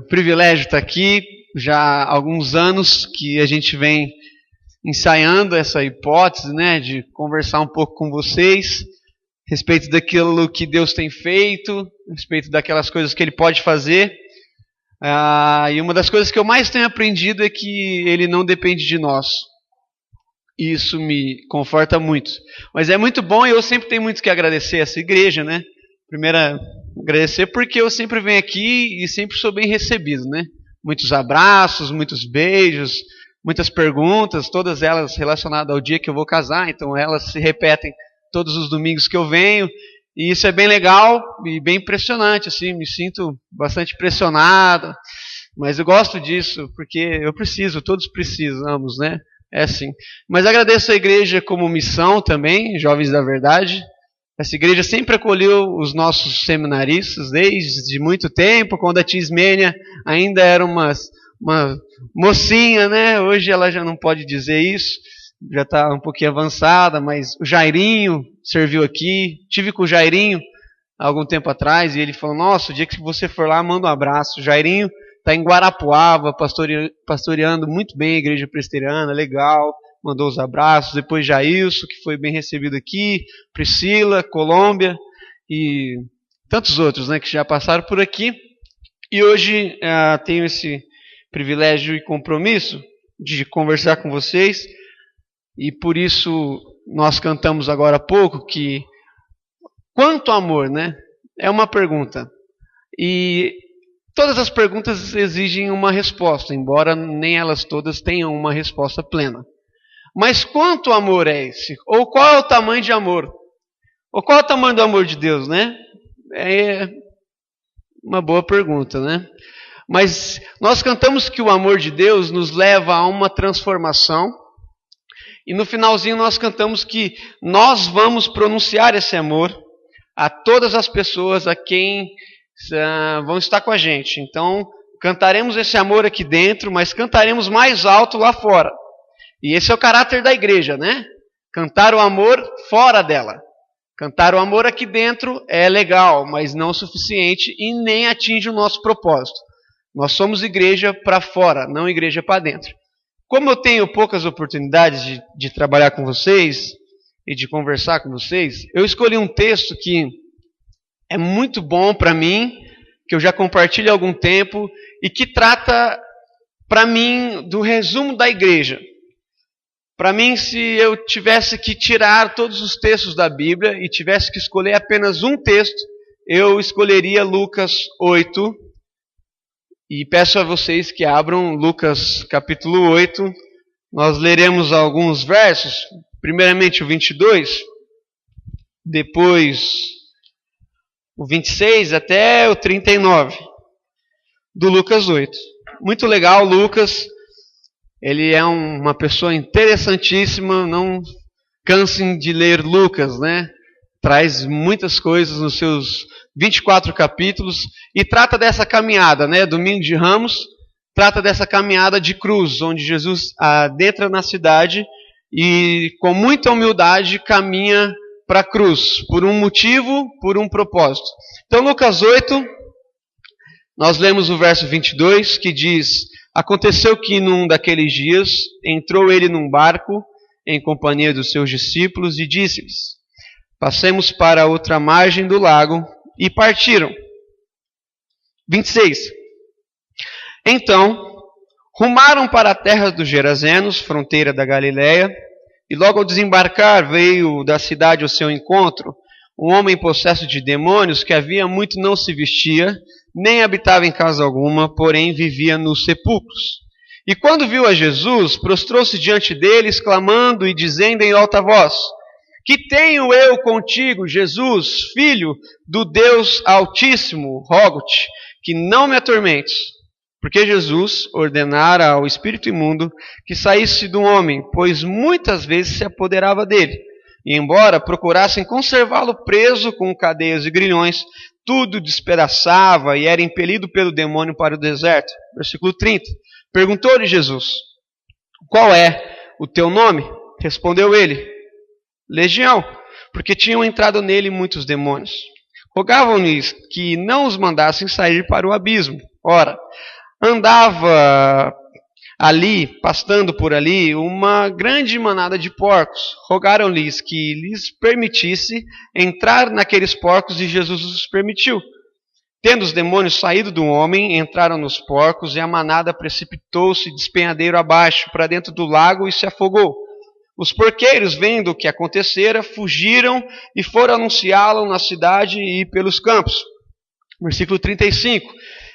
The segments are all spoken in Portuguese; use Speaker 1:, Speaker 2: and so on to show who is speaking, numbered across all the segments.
Speaker 1: privilégio estar aqui. Já há alguns anos que a gente vem ensaiando essa hipótese, né, de conversar um pouco com vocês a respeito daquilo que Deus tem feito, a respeito daquelas coisas que Ele pode fazer. E uma das coisas que eu mais tenho aprendido é que Ele não depende de nós. Isso me conforta muito. Mas é muito bom e eu sempre tenho muito que agradecer a essa igreja, né? Primeiro, agradecer porque eu sempre venho aqui e sempre sou bem recebido, né? Muitos abraços, muitos beijos, muitas perguntas, todas elas relacionadas ao dia que eu vou casar, então elas se repetem todos os domingos que eu venho, e isso é bem legal e bem impressionante, assim, me sinto bastante pressionado, mas eu gosto disso, porque eu preciso, todos precisamos, né? É assim. Mas agradeço a igreja como missão também, Jovens da Verdade. Essa igreja sempre acolheu os nossos seminaristas desde muito tempo, quando a tia Ismênia ainda era uma mocinha, né? Hoje ela já não pode dizer isso, já está um pouquinho avançada, mas o Jairinho serviu aqui. Tive com o Jairinho há algum tempo atrás e ele falou, nossa, o dia que você for lá, manda um abraço. O Jairinho está em Guarapuava, pastoreando muito bem a igreja presbiteriana, legal. Mandou os abraços, depois Jailson, que foi bem recebido aqui, Priscila, Colômbia e tantos outros, né, que já passaram por aqui. E hoje tenho esse privilégio e compromisso de conversar com vocês, e por isso nós cantamos agora há pouco que quanto amor, né? É uma pergunta. E todas as perguntas exigem uma resposta, embora nem elas todas tenham uma resposta plena. Mas quanto amor é esse? Ou qual é o tamanho de amor? Ou qual é o tamanho do amor de Deus, né? É uma boa pergunta, né? Mas nós cantamos que o amor de Deus nos leva a uma transformação. E no finalzinho nós cantamos que nós vamos pronunciar esse amor a todas as pessoas a quem vão estar com a gente. Então, cantaremos esse amor aqui dentro, mas cantaremos mais alto lá fora. E esse é o caráter da igreja, né? Cantar o amor fora dela. Cantar o amor aqui dentro é legal, mas não o suficiente e nem atinge o nosso propósito. Nós somos igreja para fora, não igreja para dentro. Como eu tenho poucas oportunidades de trabalhar com vocês e de conversar com vocês, eu escolhi um texto que é muito bom para mim, que eu já compartilho há algum tempo e que trata, para mim, do resumo da igreja. Para mim, se eu tivesse que tirar todos os textos da Bíblia e tivesse que escolher apenas um texto, eu escolheria Lucas 8. E peço a vocês que abram Lucas capítulo 8. Nós leremos alguns versos, primeiramente o 22, depois o 26 até o 39 do Lucas 8. Muito legal, Lucas. Ele é uma pessoa interessantíssima, não cansem de ler Lucas, né? Traz muitas coisas nos seus 24 capítulos e trata dessa caminhada, né? Domingo de Ramos, trata dessa caminhada de cruz, onde Jesus adentra na cidade e com muita humildade caminha para a cruz, por um motivo, por um propósito. Então, Lucas 8, nós lemos o verso 22, que diz: aconteceu que num daqueles dias entrou ele num barco em companhia dos seus discípulos e disse-lhes: passemos para a outra margem do lago, e partiram. 26. Então, rumaram para a terra dos Gerazenos, fronteira da Galiléia, e logo ao desembarcar veio da cidade ao seu encontro um homem possesso de demônios que havia muito não se vestia, nem habitava em casa alguma, porém vivia nos sepulcros. E quando viu a Jesus, prostrou-se diante dele, exclamando e dizendo em alta voz: que tenho eu contigo, Jesus, filho do Deus Altíssimo, rogo-te que não me atormentes. Porque Jesus ordenara ao espírito imundo que saísse do homem, pois muitas vezes se apoderava dele. E embora procurassem conservá-lo preso com cadeias e grilhões, tudo despedaçava e era impelido pelo demônio para o deserto. Versículo 30. Perguntou-lhe Jesus: qual é o teu nome? Respondeu ele: Legião, porque tinham entrado nele muitos demônios. Rogavam-lhes que não os mandassem sair para o abismo. Ora, andava ali, pastando por ali, uma grande manada de porcos. Rogaram-lhes que lhes permitisse entrar naqueles porcos e Jesus os permitiu. Tendo os demônios saído do homem, entraram nos porcos e a manada precipitou-se despenhadeiro abaixo para dentro do lago e se afogou. Os porqueiros, vendo o que acontecera, fugiram e foram anunciá-lo na cidade e pelos campos. Versículo 35.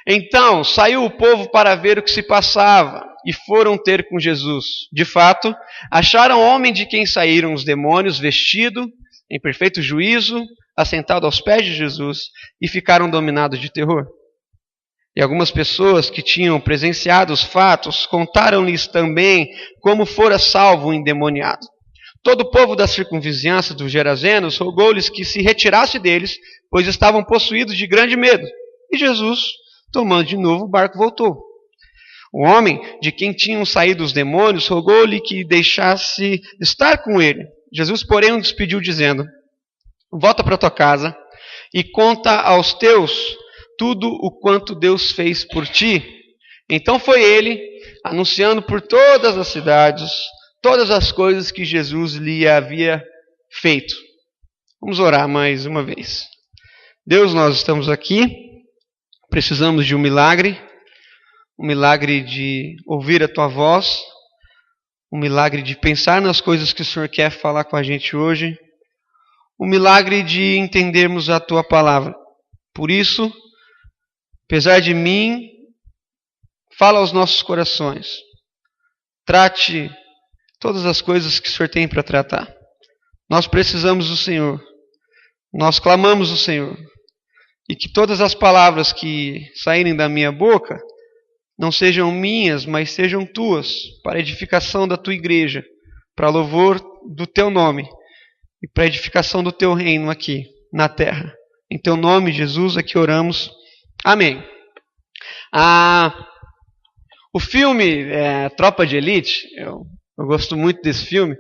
Speaker 1: Então saiu o povo para ver o que se passava e foram ter com Jesus. De fato, acharam o homem de quem saíram os demônios, vestido, em perfeito juízo, assentado aos pés de Jesus, e ficaram dominados de terror. E algumas pessoas que tinham presenciado os fatos contaram-lhes também como fora salvo o endemoniado. Todo o povo da circunvizinhança dos Gerazenos rogou-lhes que se retirasse deles, pois estavam possuídos de grande medo. E Jesus, tomando de novo o barco, voltou. O homem de quem tinham saído os demônios rogou-lhe que deixasse estar com ele. Jesus, porém, o despediu, dizendo: volta para tua casa e conta aos teus tudo o quanto Deus fez por ti. Então foi ele, anunciando por todas as cidades, todas as coisas que Jesus lhe havia feito. Vamos orar mais uma vez. Deus, nós estamos aqui, precisamos de um milagre de ouvir a tua voz, um milagre de pensar nas coisas que o Senhor quer falar com a gente hoje, um milagre de entendermos a tua palavra. Por isso, apesar de mim, fala aos nossos corações. Trate todas as coisas que o Senhor tem para tratar. Nós precisamos do Senhor. Nós clamamos o Senhor. E que todas as palavras que saírem da minha boca não sejam minhas, mas sejam tuas, para edificação da tua igreja, para louvor do teu nome e para edificação do teu reino aqui na terra. Em teu nome, Jesus, é que oramos. Amém. O filme Tropa de Elite, eu gosto muito desse filme,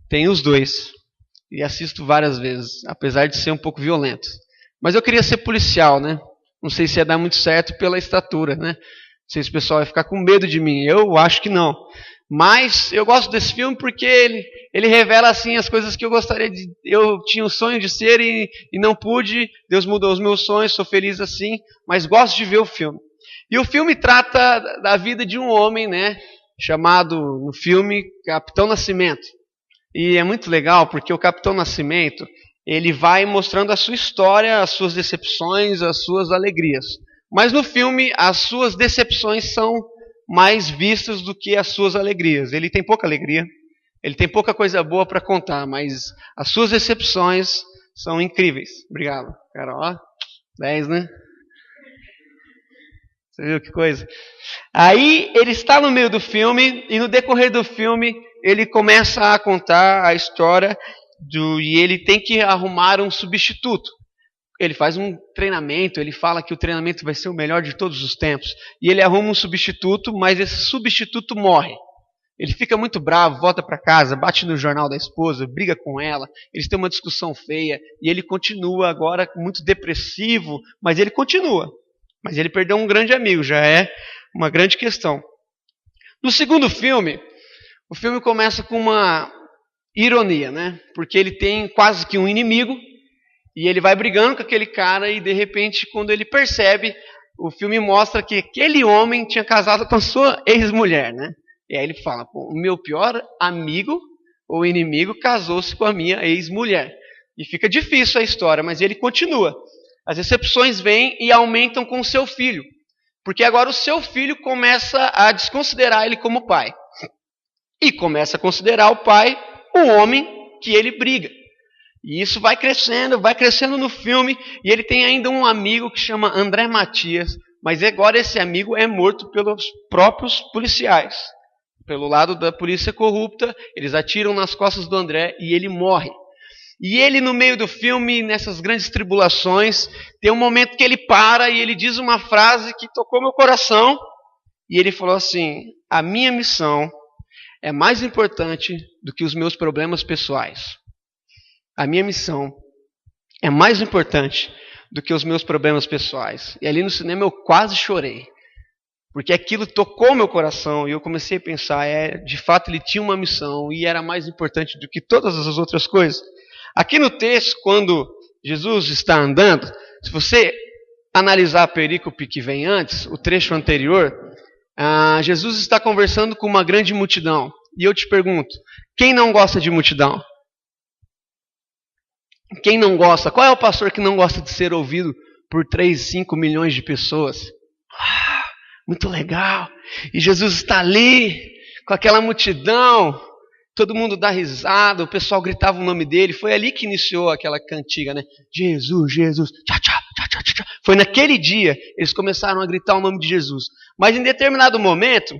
Speaker 1: tem os dois e assisto várias vezes, apesar de ser um pouco violento. Mas eu queria ser policial, né? Não sei se ia dar muito certo pela estatura, né? Não sei se o pessoal vai ficar com medo de mim. Eu acho que não. Mas eu gosto desse filme porque ele revela assim as coisas que eu gostaria de... Eu tinha o sonho de ser e não pude. Deus mudou os meus sonhos, sou feliz assim. Mas gosto de ver o filme. E o filme trata da vida de um homem, né? Chamado no filme Capitão Nascimento. E é muito legal porque o Capitão Nascimento, ele vai mostrando a sua história, as suas decepções, as suas alegrias. Mas no filme, as suas decepções são mais vistas do que as suas alegrias. Ele tem pouca alegria, ele tem pouca coisa boa para contar, mas as suas decepções são incríveis. Obrigado, cara. Ó, 10, né? Você viu que coisa? Aí ele está no meio do filme e no decorrer do filme ele começa a contar a história e ele tem que arrumar um substituto. Ele faz um treinamento, ele fala que o treinamento vai ser o melhor de todos os tempos. E ele arruma um substituto, mas esse substituto morre. Ele fica muito bravo, volta para casa, bate no jornal da esposa, briga com ela. Eles têm uma discussão feia e ele continua agora muito depressivo, mas ele continua. Mas ele perdeu um grande amigo, já é uma grande questão. No segundo filme, o filme começa com uma ironia, né? Porque ele tem quase que um inimigo e ele vai brigando com aquele cara e de repente, quando ele percebe, o filme mostra que aquele homem tinha casado com a sua ex-mulher, né? E aí ele fala, pô, o meu pior amigo ou inimigo casou-se com a minha ex-mulher. E fica difícil a história, mas ele continua. As decepções vêm e aumentam com o seu filho. Porque agora o seu filho começa a desconsiderar ele como pai. E começa a considerar o pai o homem que ele briga. E isso vai crescendo no filme. E ele tem ainda um amigo que chama André Matias. Mas agora esse amigo é morto pelos próprios policiais. Pelo lado da polícia corrupta, eles atiram nas costas do André e ele morre. E ele, no meio do filme, nessas grandes tribulações, tem um momento que ele para e ele diz uma frase que tocou meu coração. E ele falou assim, a minha missão é mais importante do que os meus problemas pessoais. A minha missão é mais importante do que os meus problemas pessoais. E ali no cinema eu quase chorei. Porque aquilo tocou meu coração e eu comecei a pensar, de fato ele tinha uma missão e era mais importante do que todas as outras coisas. Aqui no texto, quando Jesus está andando, se você analisar a perícope que vem antes, o trecho anterior, Jesus está conversando com uma grande multidão. E eu te pergunto, quem não gosta de multidão? Quem não gosta? Qual é o pastor que não gosta de ser ouvido por 3, 5 milhões de pessoas? Muito legal. E Jesus está ali, com aquela multidão, todo mundo dá risada, o pessoal gritava o nome dele. Foi ali que iniciou aquela cantiga, né? Jesus, Jesus, tchá, tchá, tchá, tchá, tchá. Foi naquele dia, eles começaram a gritar o nome de Jesus. Mas em determinado momento,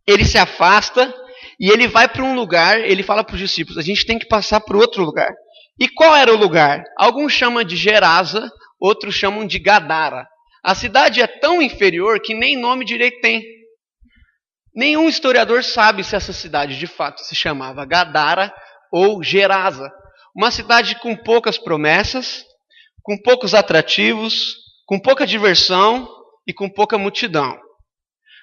Speaker 1: ele se afasta e ele vai para um lugar, ele fala para os discípulos, a gente tem que passar para outro lugar. E qual era o lugar? Alguns chamam de Gerasa, outros chamam de Gadara. A cidade é tão inferior que nem nome direito tem. Nenhum historiador sabe se essa cidade de fato se chamava Gadara ou Gerasa. Uma cidade com poucas promessas, com poucos atrativos, com pouca diversão e com pouca multidão.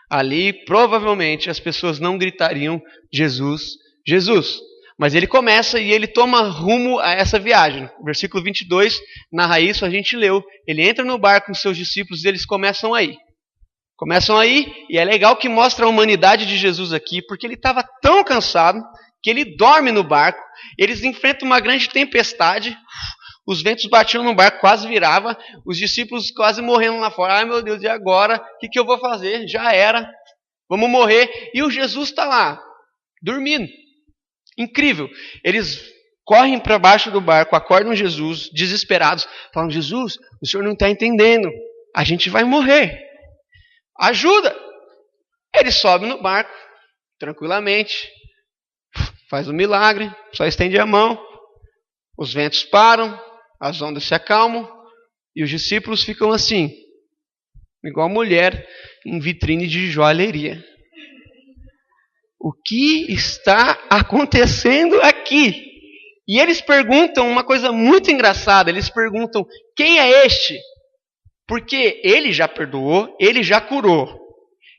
Speaker 1: Ali, provavelmente, as pessoas não gritariam Jesus, Jesus. Mas ele começa e ele toma rumo a essa viagem. Versículo 22 narra isso, a gente leu. Ele entra no barco com seus discípulos e eles começam aí. E é legal que mostra a humanidade de Jesus aqui, porque ele estava tão cansado que ele dorme no barco. Eles enfrentam uma grande tempestade, os ventos batiam no barco, quase virava, os discípulos quase morrendo lá fora. Ai meu Deus, e agora? O que eu vou fazer? Já era, vamos morrer. E o Jesus está lá, dormindo. Incrível. Eles correm para baixo do barco, acordam Jesus, desesperados, falam, Jesus, o senhor não está entendendo, a gente vai morrer. Ajuda! Ele sobe no barco, tranquilamente, faz um milagre, só estende a mão, os ventos param, as ondas se acalmam, e os discípulos ficam assim, igual mulher em vitrine de joalheria. O que está acontecendo aqui? E eles perguntam uma coisa muito engraçada, eles perguntam, quem é este? Porque ele já perdoou, ele já curou,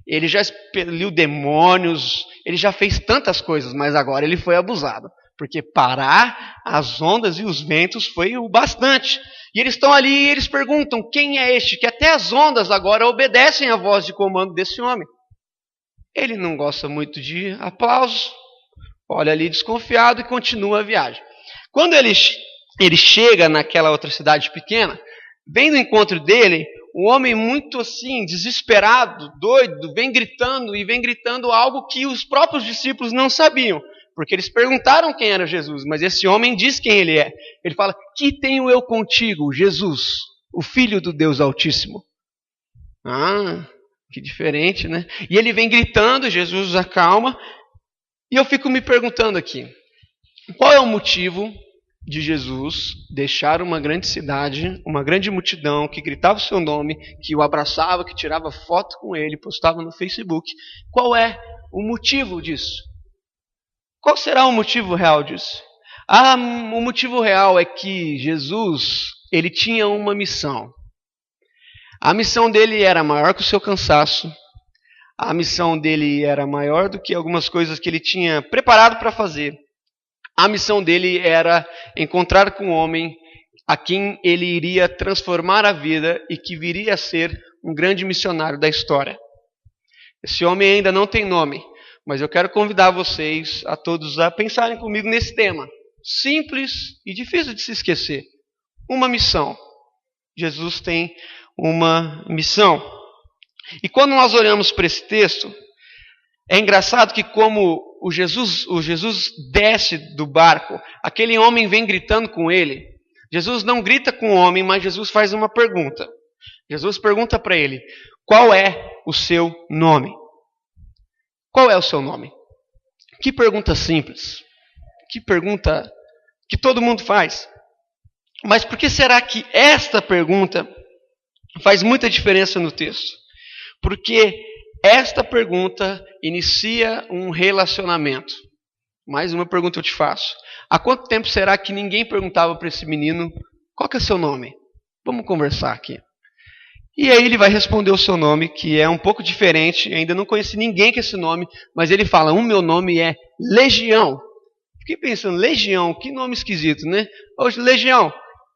Speaker 1: ele já expeliu demônios, ele já fez tantas coisas, mas agora ele foi abusado. Porque parar as ondas e os ventos foi o bastante. E eles estão ali e eles perguntam, quem é este? Que até as ondas agora obedecem à voz de comando desse homem. Ele não gosta muito de aplausos, olha ali desconfiado e continua a viagem. Quando ele chega naquela outra cidade pequena, vem no encontro dele um homem muito assim, desesperado, doido, vem gritando algo que os próprios discípulos não sabiam. Porque eles perguntaram quem era Jesus, mas esse homem diz quem ele é. Ele fala, que tenho eu contigo, Jesus, o Filho do Deus Altíssimo. Que diferente, né? E ele vem gritando, Jesus acalma. E eu fico me perguntando aqui, qual é o motivo de Jesus deixar uma grande cidade, uma grande multidão que gritava o seu nome, que o abraçava, que tirava foto com ele, postava no Facebook? Qual é o motivo disso? Qual será o motivo real disso? O motivo real é que Jesus, ele tinha uma missão. A missão dele era maior que o seu cansaço. A missão dele era maior do que algumas coisas que ele tinha preparado para fazer. A missão dele era encontrar com um homem a quem ele iria transformar a vida e que viria a ser um grande missionário da história. Esse homem ainda não tem nome, mas eu quero convidar vocês, a todos, a pensarem comigo nesse tema. Simples e difícil de se esquecer. Uma missão. Jesus tem uma missão. E quando nós olhamos para esse texto, é engraçado que como o Jesus desce do barco, aquele homem vem gritando com ele. Jesus não grita com o homem, mas Jesus faz uma pergunta. Jesus pergunta para ele, qual é o seu nome? Qual é o seu nome? Que pergunta simples. Que pergunta que todo mundo faz. Mas por que será que esta pergunta faz muita diferença no texto? Porque esta pergunta inicia um relacionamento. Mais uma pergunta eu te faço. Há quanto tempo será que ninguém perguntava para esse menino, qual que é o seu nome? Vamos conversar aqui. E aí ele vai responder o seu nome, que é um pouco diferente. Ainda não conheci ninguém com esse nome, mas ele fala: o meu nome é Legião. Fiquei pensando, Legião, que nome esquisito, né? Hoje, Legião,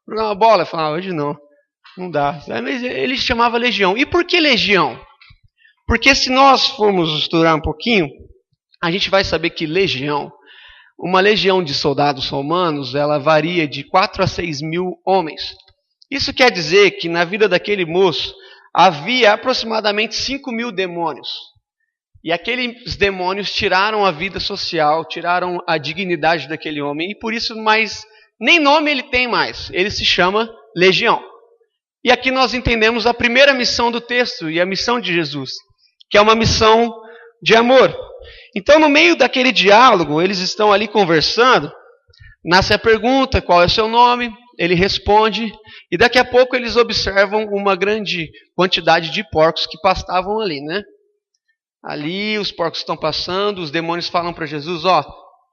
Speaker 1: jogar uma bola? Fala, hoje não dá. Mas ele chamava Legião. E por que Legião? Porque se nós formos estudar um pouquinho, a gente vai saber que Legião, uma legião de soldados romanos, ela varia de 4 a 6 mil homens. Isso quer dizer que na vida daquele moço havia aproximadamente 5 mil demônios. E aqueles demônios tiraram a vida social, tiraram a dignidade daquele homem. E por isso mais nem nome ele tem mais. Ele se chama Legião. E aqui nós entendemos a primeira missão do texto e a missão de Jesus, que é uma missão de amor. Então, no meio daquele diálogo, eles estão ali conversando, nasce a pergunta: qual é o seu nome? Ele responde, e daqui a pouco eles observam uma grande quantidade de porcos que pastavam ali, né? Ali os porcos estão passando, os demônios falam para Jesus: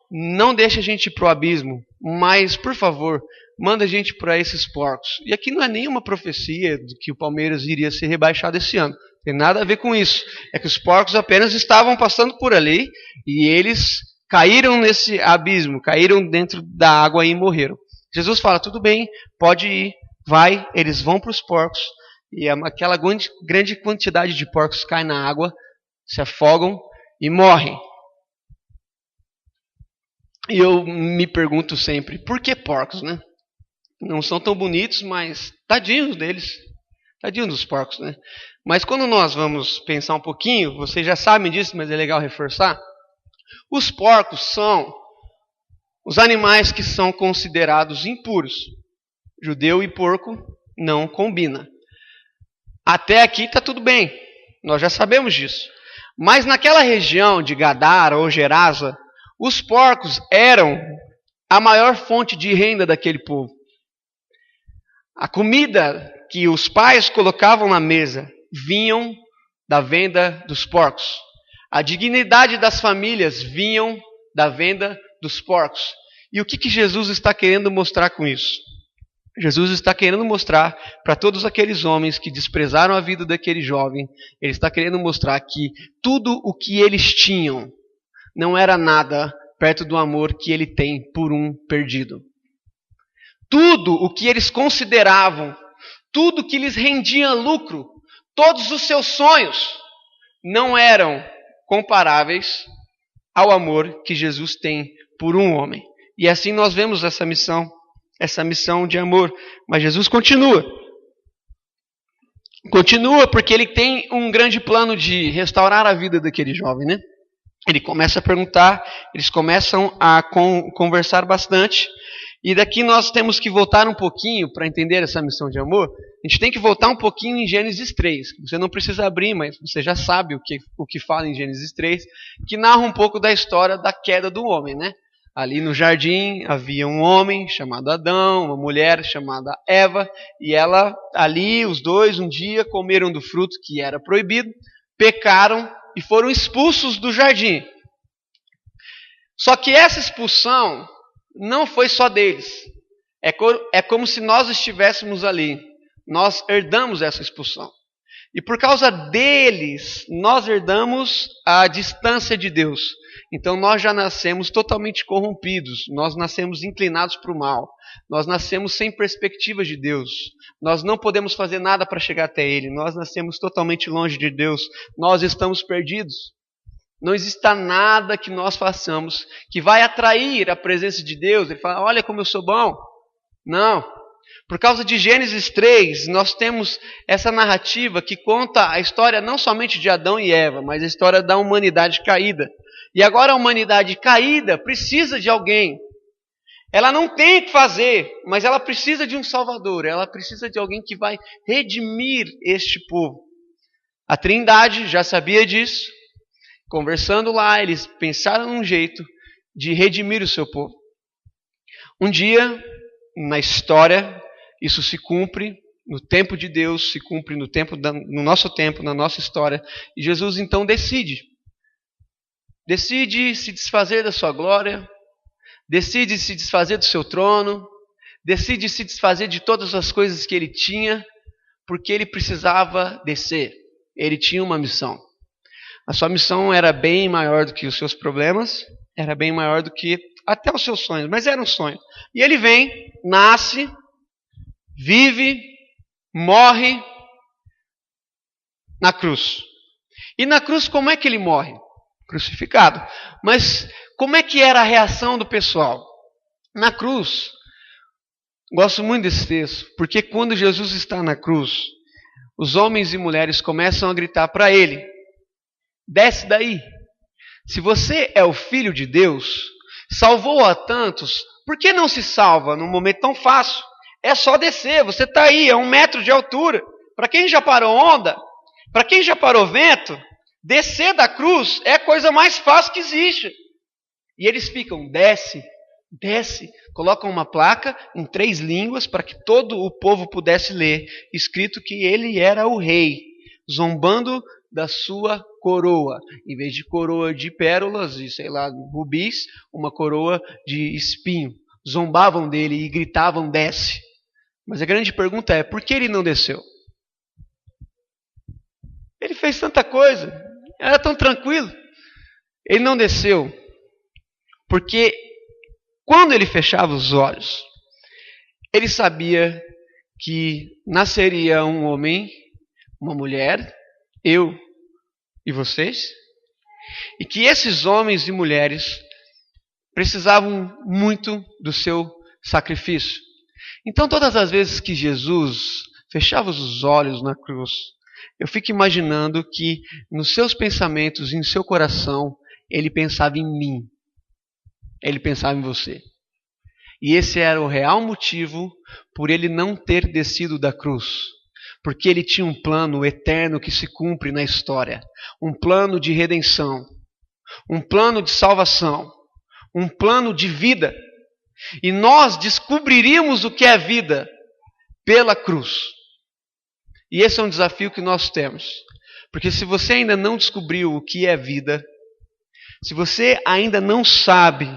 Speaker 1: não deixa a gente ir para o abismo, mas, por favor, manda a gente para esses porcos. E aqui não é nenhuma profecia de que o Palmeiras iria ser rebaixado esse ano. Tem nada a ver com isso. É que os porcos apenas estavam passando por ali e eles caíram nesse abismo, caíram dentro da água e morreram. Jesus fala: tudo bem, pode ir, vai. Eles vão para os porcos e aquela grande quantidade de porcos cai na água, se afogam e morrem. E eu me pergunto sempre, por que porcos, né? Não são tão bonitos, mas tadinhos deles. Tadinho dos porcos, né? Mas quando nós vamos pensar um pouquinho, vocês já sabem disso, mas é legal reforçar. Os porcos são os animais que são considerados impuros. Judeu e porco não combina. Até aqui está tudo bem. Nós já sabemos disso. Mas naquela região de Gadara ou Gerasa, os porcos eram a maior fonte de renda daquele povo. A comida que os pais colocavam na mesa vinham da venda dos porcos. A dignidade das famílias vinham da venda dos porcos. E o que Jesus está querendo mostrar com isso? Jesus está querendo mostrar para todos aqueles homens que desprezaram a vida daquele jovem, ele está querendo mostrar que tudo o que eles tinham não era nada perto do amor que ele tem por um perdido. Tudo o que eles consideravam, tudo que lhes rendia lucro, todos os seus sonhos, não eram comparáveis ao amor que Jesus tem por um homem. E assim nós vemos essa missão de amor. Mas Jesus continua. Continua porque ele tem um grande plano de restaurar a vida daquele jovem, né? Ele começa a perguntar, eles começam a conversar bastante. E daqui nós temos que voltar um pouquinho para entender essa missão de amor. A gente tem que voltar um pouquinho em Gênesis 3. Você não precisa abrir, mas você já sabe o que fala em Gênesis 3, que narra um pouco da história da queda do homem, né? Ali no jardim havia um homem chamado Adão, uma mulher chamada Eva, e ali os dois um dia comeram do fruto que era proibido, pecaram e foram expulsos do jardim. Só que essa expulsão não foi só deles. É como se nós estivéssemos ali. Nós herdamos essa expulsão. E por causa deles, nós herdamos a distância de Deus. Então nós já nascemos totalmente corrompidos. Nós nascemos inclinados para o mal. Nós nascemos sem perspectivas de Deus. Nós não podemos fazer nada para chegar até Ele. Nós nascemos totalmente longe de Deus. Nós estamos perdidos. Não existe nada que nós façamos que vai atrair a presença de Deus. Ele fala: olha como eu sou bom. Não. Por causa de Gênesis 3, nós temos essa narrativa que conta a história não somente de Adão e Eva, mas a história da humanidade caída. E agora a humanidade caída precisa de alguém. Ela não tem o que fazer, mas ela precisa de um Salvador. Ela precisa de alguém que vai redimir este povo. A Trindade já sabia disso. Conversando lá, eles pensaram num jeito de redimir o seu povo. Um dia, na história, isso se cumpre no tempo de Deus, se cumpre no nosso tempo, na nossa história. E Jesus então decide se desfazer da sua glória, decide se desfazer do seu trono, decide se desfazer de todas as coisas que ele tinha, porque ele precisava descer. Ele tinha uma missão. A sua missão era bem maior do que os seus problemas, era bem maior do que até os seus sonhos, mas era um sonho. E ele vem, nasce, vive, morre na cruz. E na cruz, como é que ele morre? Crucificado. Mas como é que era a reação do pessoal? Na cruz, gosto muito desse texto, porque quando Jesus está na cruz, os homens e mulheres começam a gritar para ele: desce daí. Se você é o Filho de Deus, salvou a tantos, por que não se salva num momento tão fácil? É só descer, você está aí, é 1 metro de altura. Para quem já parou onda, para quem já parou vento, descer da cruz é a coisa mais fácil que existe. E eles ficam: desce, desce. Colocam uma placa em 3 línguas para que todo o povo pudesse ler, escrito que ele era o rei, zombando da sua coroa. Em vez de coroa de pérolas e, sei lá, rubis, uma coroa de espinho. Zombavam dele e gritavam: desce. Mas a grande pergunta é: por que ele não desceu? Ele fez tanta coisa, era tão tranquilo. Ele não desceu porque quando ele fechava os olhos, ele sabia que nasceria um homem, uma mulher, eu e vocês, e que esses homens e mulheres precisavam muito do seu sacrifício. Então, todas as vezes que Jesus fechava os olhos na cruz, eu fico imaginando que nos seus pensamentos e em seu coração, ele pensava em mim. Ele pensava em você. E esse era o real motivo por ele não ter descido da cruz. Porque ele tinha um plano eterno que se cumpre na história. Um plano de redenção. Um plano de salvação. Um plano de vida. E nós descobriríamos o que é vida pela cruz. E esse é um desafio que nós temos. Porque se você ainda não descobriu o que é vida, se você ainda não sabe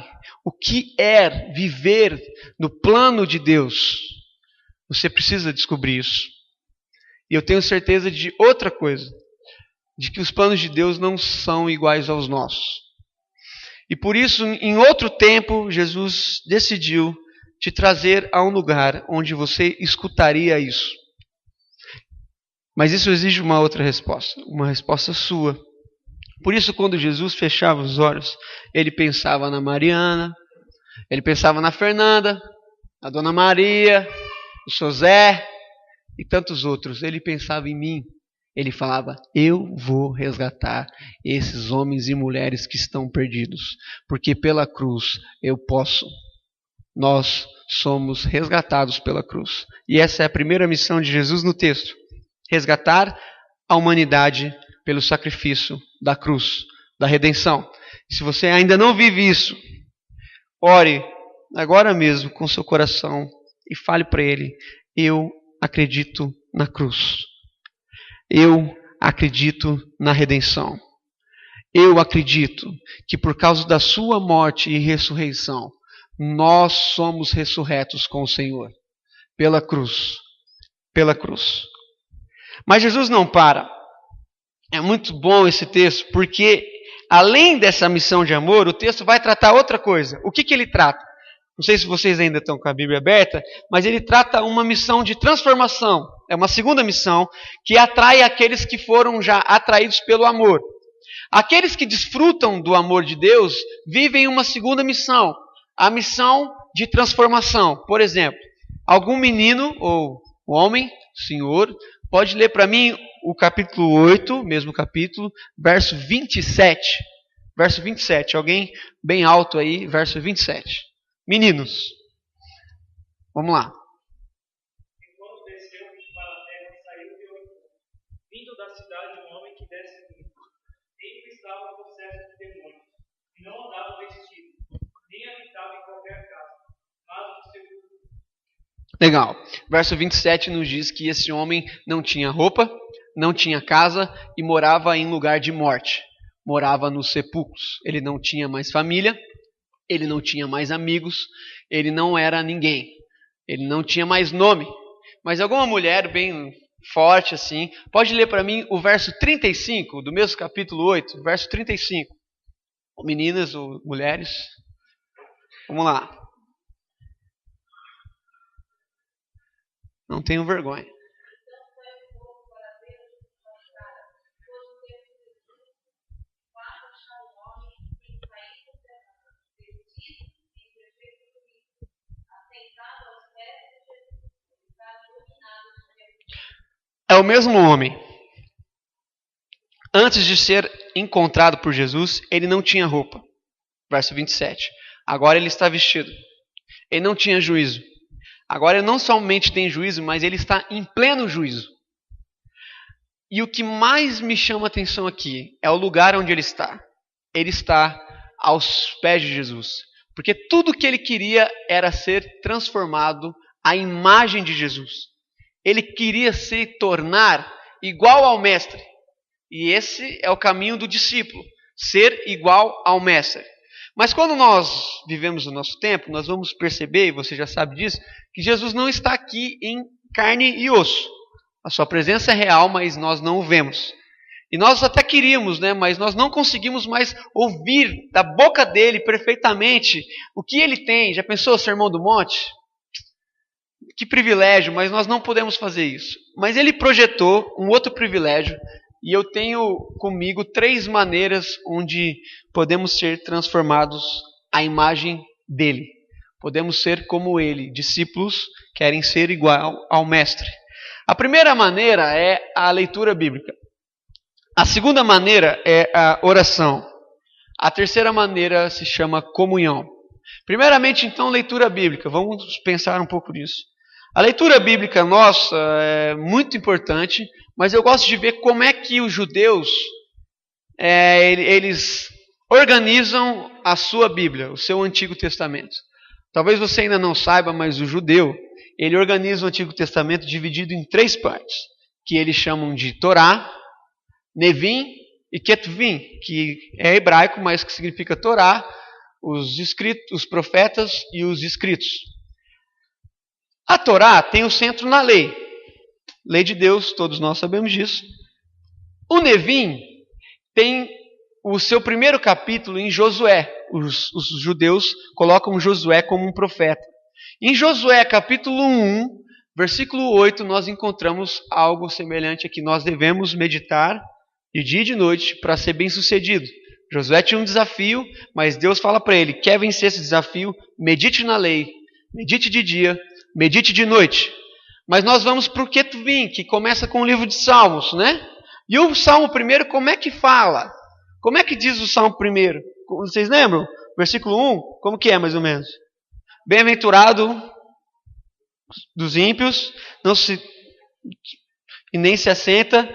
Speaker 1: o que é viver no plano de Deus, você precisa descobrir isso. E eu tenho certeza de outra coisa, de que os planos de Deus não são iguais aos nossos. E por isso, em outro tempo, Jesus decidiu te trazer a um lugar onde você escutaria isso. Mas isso exige uma outra resposta, uma resposta sua. Por isso, quando Jesus fechava os olhos, ele pensava na Mariana, ele pensava na Fernanda, na Dona Maria, no seu Zé e tantos outros. Ele pensava em mim. Ele falava: eu vou resgatar esses homens e mulheres que estão perdidos, porque pela cruz eu posso. Nós somos resgatados pela cruz. E essa é a primeira missão de Jesus no texto: resgatar a humanidade pelo sacrifício da cruz, da redenção. Se você ainda não vive isso, ore agora mesmo com seu coração e fale para ele: eu acredito na cruz. Eu acredito na redenção. Eu acredito que por causa da sua morte e ressurreição, nós somos ressurretos com o Senhor. Pela cruz. Pela cruz. Mas Jesus não para. É muito bom esse texto, porque além dessa missão de amor, o texto vai tratar outra coisa. O que ele trata? Não sei se vocês ainda estão com a Bíblia aberta, mas ele trata uma missão de transformação. É uma segunda missão que atrai aqueles que foram já atraídos pelo amor. Aqueles que desfrutam do amor de Deus vivem uma segunda missão, a missão de transformação. Por exemplo, algum menino ou homem, senhor, pode ler para mim o capítulo 8, mesmo capítulo, verso 27. Verso 27, alguém bem alto aí, verso 27. Meninos, vamos lá.
Speaker 2: E quando desceu para a terra, saiu de Orfeu, vindo da cidade um homem que desce limpo. Ele estava possesso de demônios, e não andava vestido, nem habitava em qualquer casa, mas no seu.
Speaker 1: Legal. Verso 27 nos diz que esse homem não tinha roupa, não tinha casa e morava em lugar de morte. Morava nos sepulcros. Ele não tinha mais família, ele não tinha mais amigos, ele não era ninguém. Ele não tinha mais nome. Mas alguma mulher bem forte assim. Pode ler para mim o verso 35 do mesmo capítulo 8, verso 35. Meninas ou mulheres, vamos lá. Não tenho vergonha. É o mesmo homem. Antes de ser encontrado por Jesus, ele não tinha roupa. Verso 27. Agora ele está vestido. Ele não tinha juízo. Agora ele não somente tem juízo, mas ele está em pleno juízo. E o que mais me chama a atenção aqui é o lugar onde ele está. Ele está aos pés de Jesus. Porque tudo que ele queria era ser transformado à imagem de Jesus. Ele queria se tornar igual ao Mestre. E esse é o caminho do discípulo, ser igual ao Mestre. Mas quando nós vivemos o nosso tempo, nós vamos perceber, e você já sabe disso, que Jesus não está aqui em carne e osso. A sua presença é real, mas nós não o vemos. E nós até queríamos, né? Mas nós não conseguimos mais ouvir da boca dele perfeitamente o que ele tem. Já pensou o Sermão do Monte? Que privilégio, mas nós não podemos fazer isso. Mas ele projetou um outro privilégio, e eu tenho comigo 3 maneiras onde podemos ser transformados à imagem dele. Podemos ser como ele. Discípulos querem ser igual ao Mestre. A primeira maneira é a leitura bíblica. A segunda maneira é a oração. A terceira maneira se chama comunhão. Primeiramente, então, leitura bíblica. Vamos pensar um pouco nisso. A leitura bíblica nossa é muito importante, mas eu gosto de ver como é que os judeus eles organizam a sua Bíblia, o seu Antigo Testamento. Talvez você ainda não saiba, mas o judeu, ele organiza o Antigo Testamento dividido em 3 partes, que eles chamam de Torá, Nevim e Ketuvim, que é hebraico, mas que significa Torá, os escritos, os profetas e os escritos. A Torá tem o centro na lei. Lei de Deus, todos nós sabemos disso. O Nevim tem o seu primeiro capítulo em Josué. Os judeus colocam Josué como um profeta. Em Josué capítulo 1, versículo 8, nós encontramos algo semelhante a que nós devemos meditar de dia e de noite para ser bem sucedido. Josué tinha um desafio, mas Deus fala para ele, quer vencer esse desafio? Medite na lei, medite de dia, medite de noite. Mas nós vamos para o Ketuvim, que começa com o livro de Salmos, né? E o Salmo primeiro, como é que fala? Como é que diz o Salmo primeiro? Vocês lembram? Versículo 1, como que é mais ou menos? Bem-aventurado dos ímpios, e nem se assenta.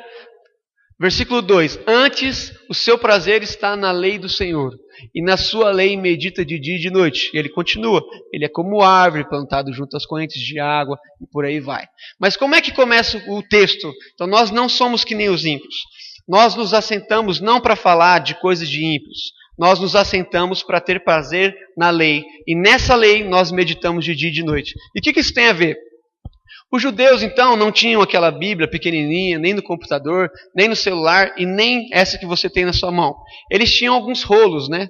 Speaker 1: Versículo 2, antes o seu prazer está na lei do Senhor, e na sua lei medita de dia e de noite. E ele continua, ele é como árvore plantado junto às correntes de água, e por aí vai. Mas como é que começa o texto? Então nós não somos que nem os ímpios. Nós nos assentamos não para falar de coisas de ímpios, nós nos assentamos para ter prazer na lei, e nessa lei nós meditamos de dia e de noite. E o que isso tem a ver? Os judeus, então, não tinham aquela Bíblia pequenininha, nem no computador, nem no celular, e nem essa que você tem na sua mão. Eles tinham alguns rolos, né?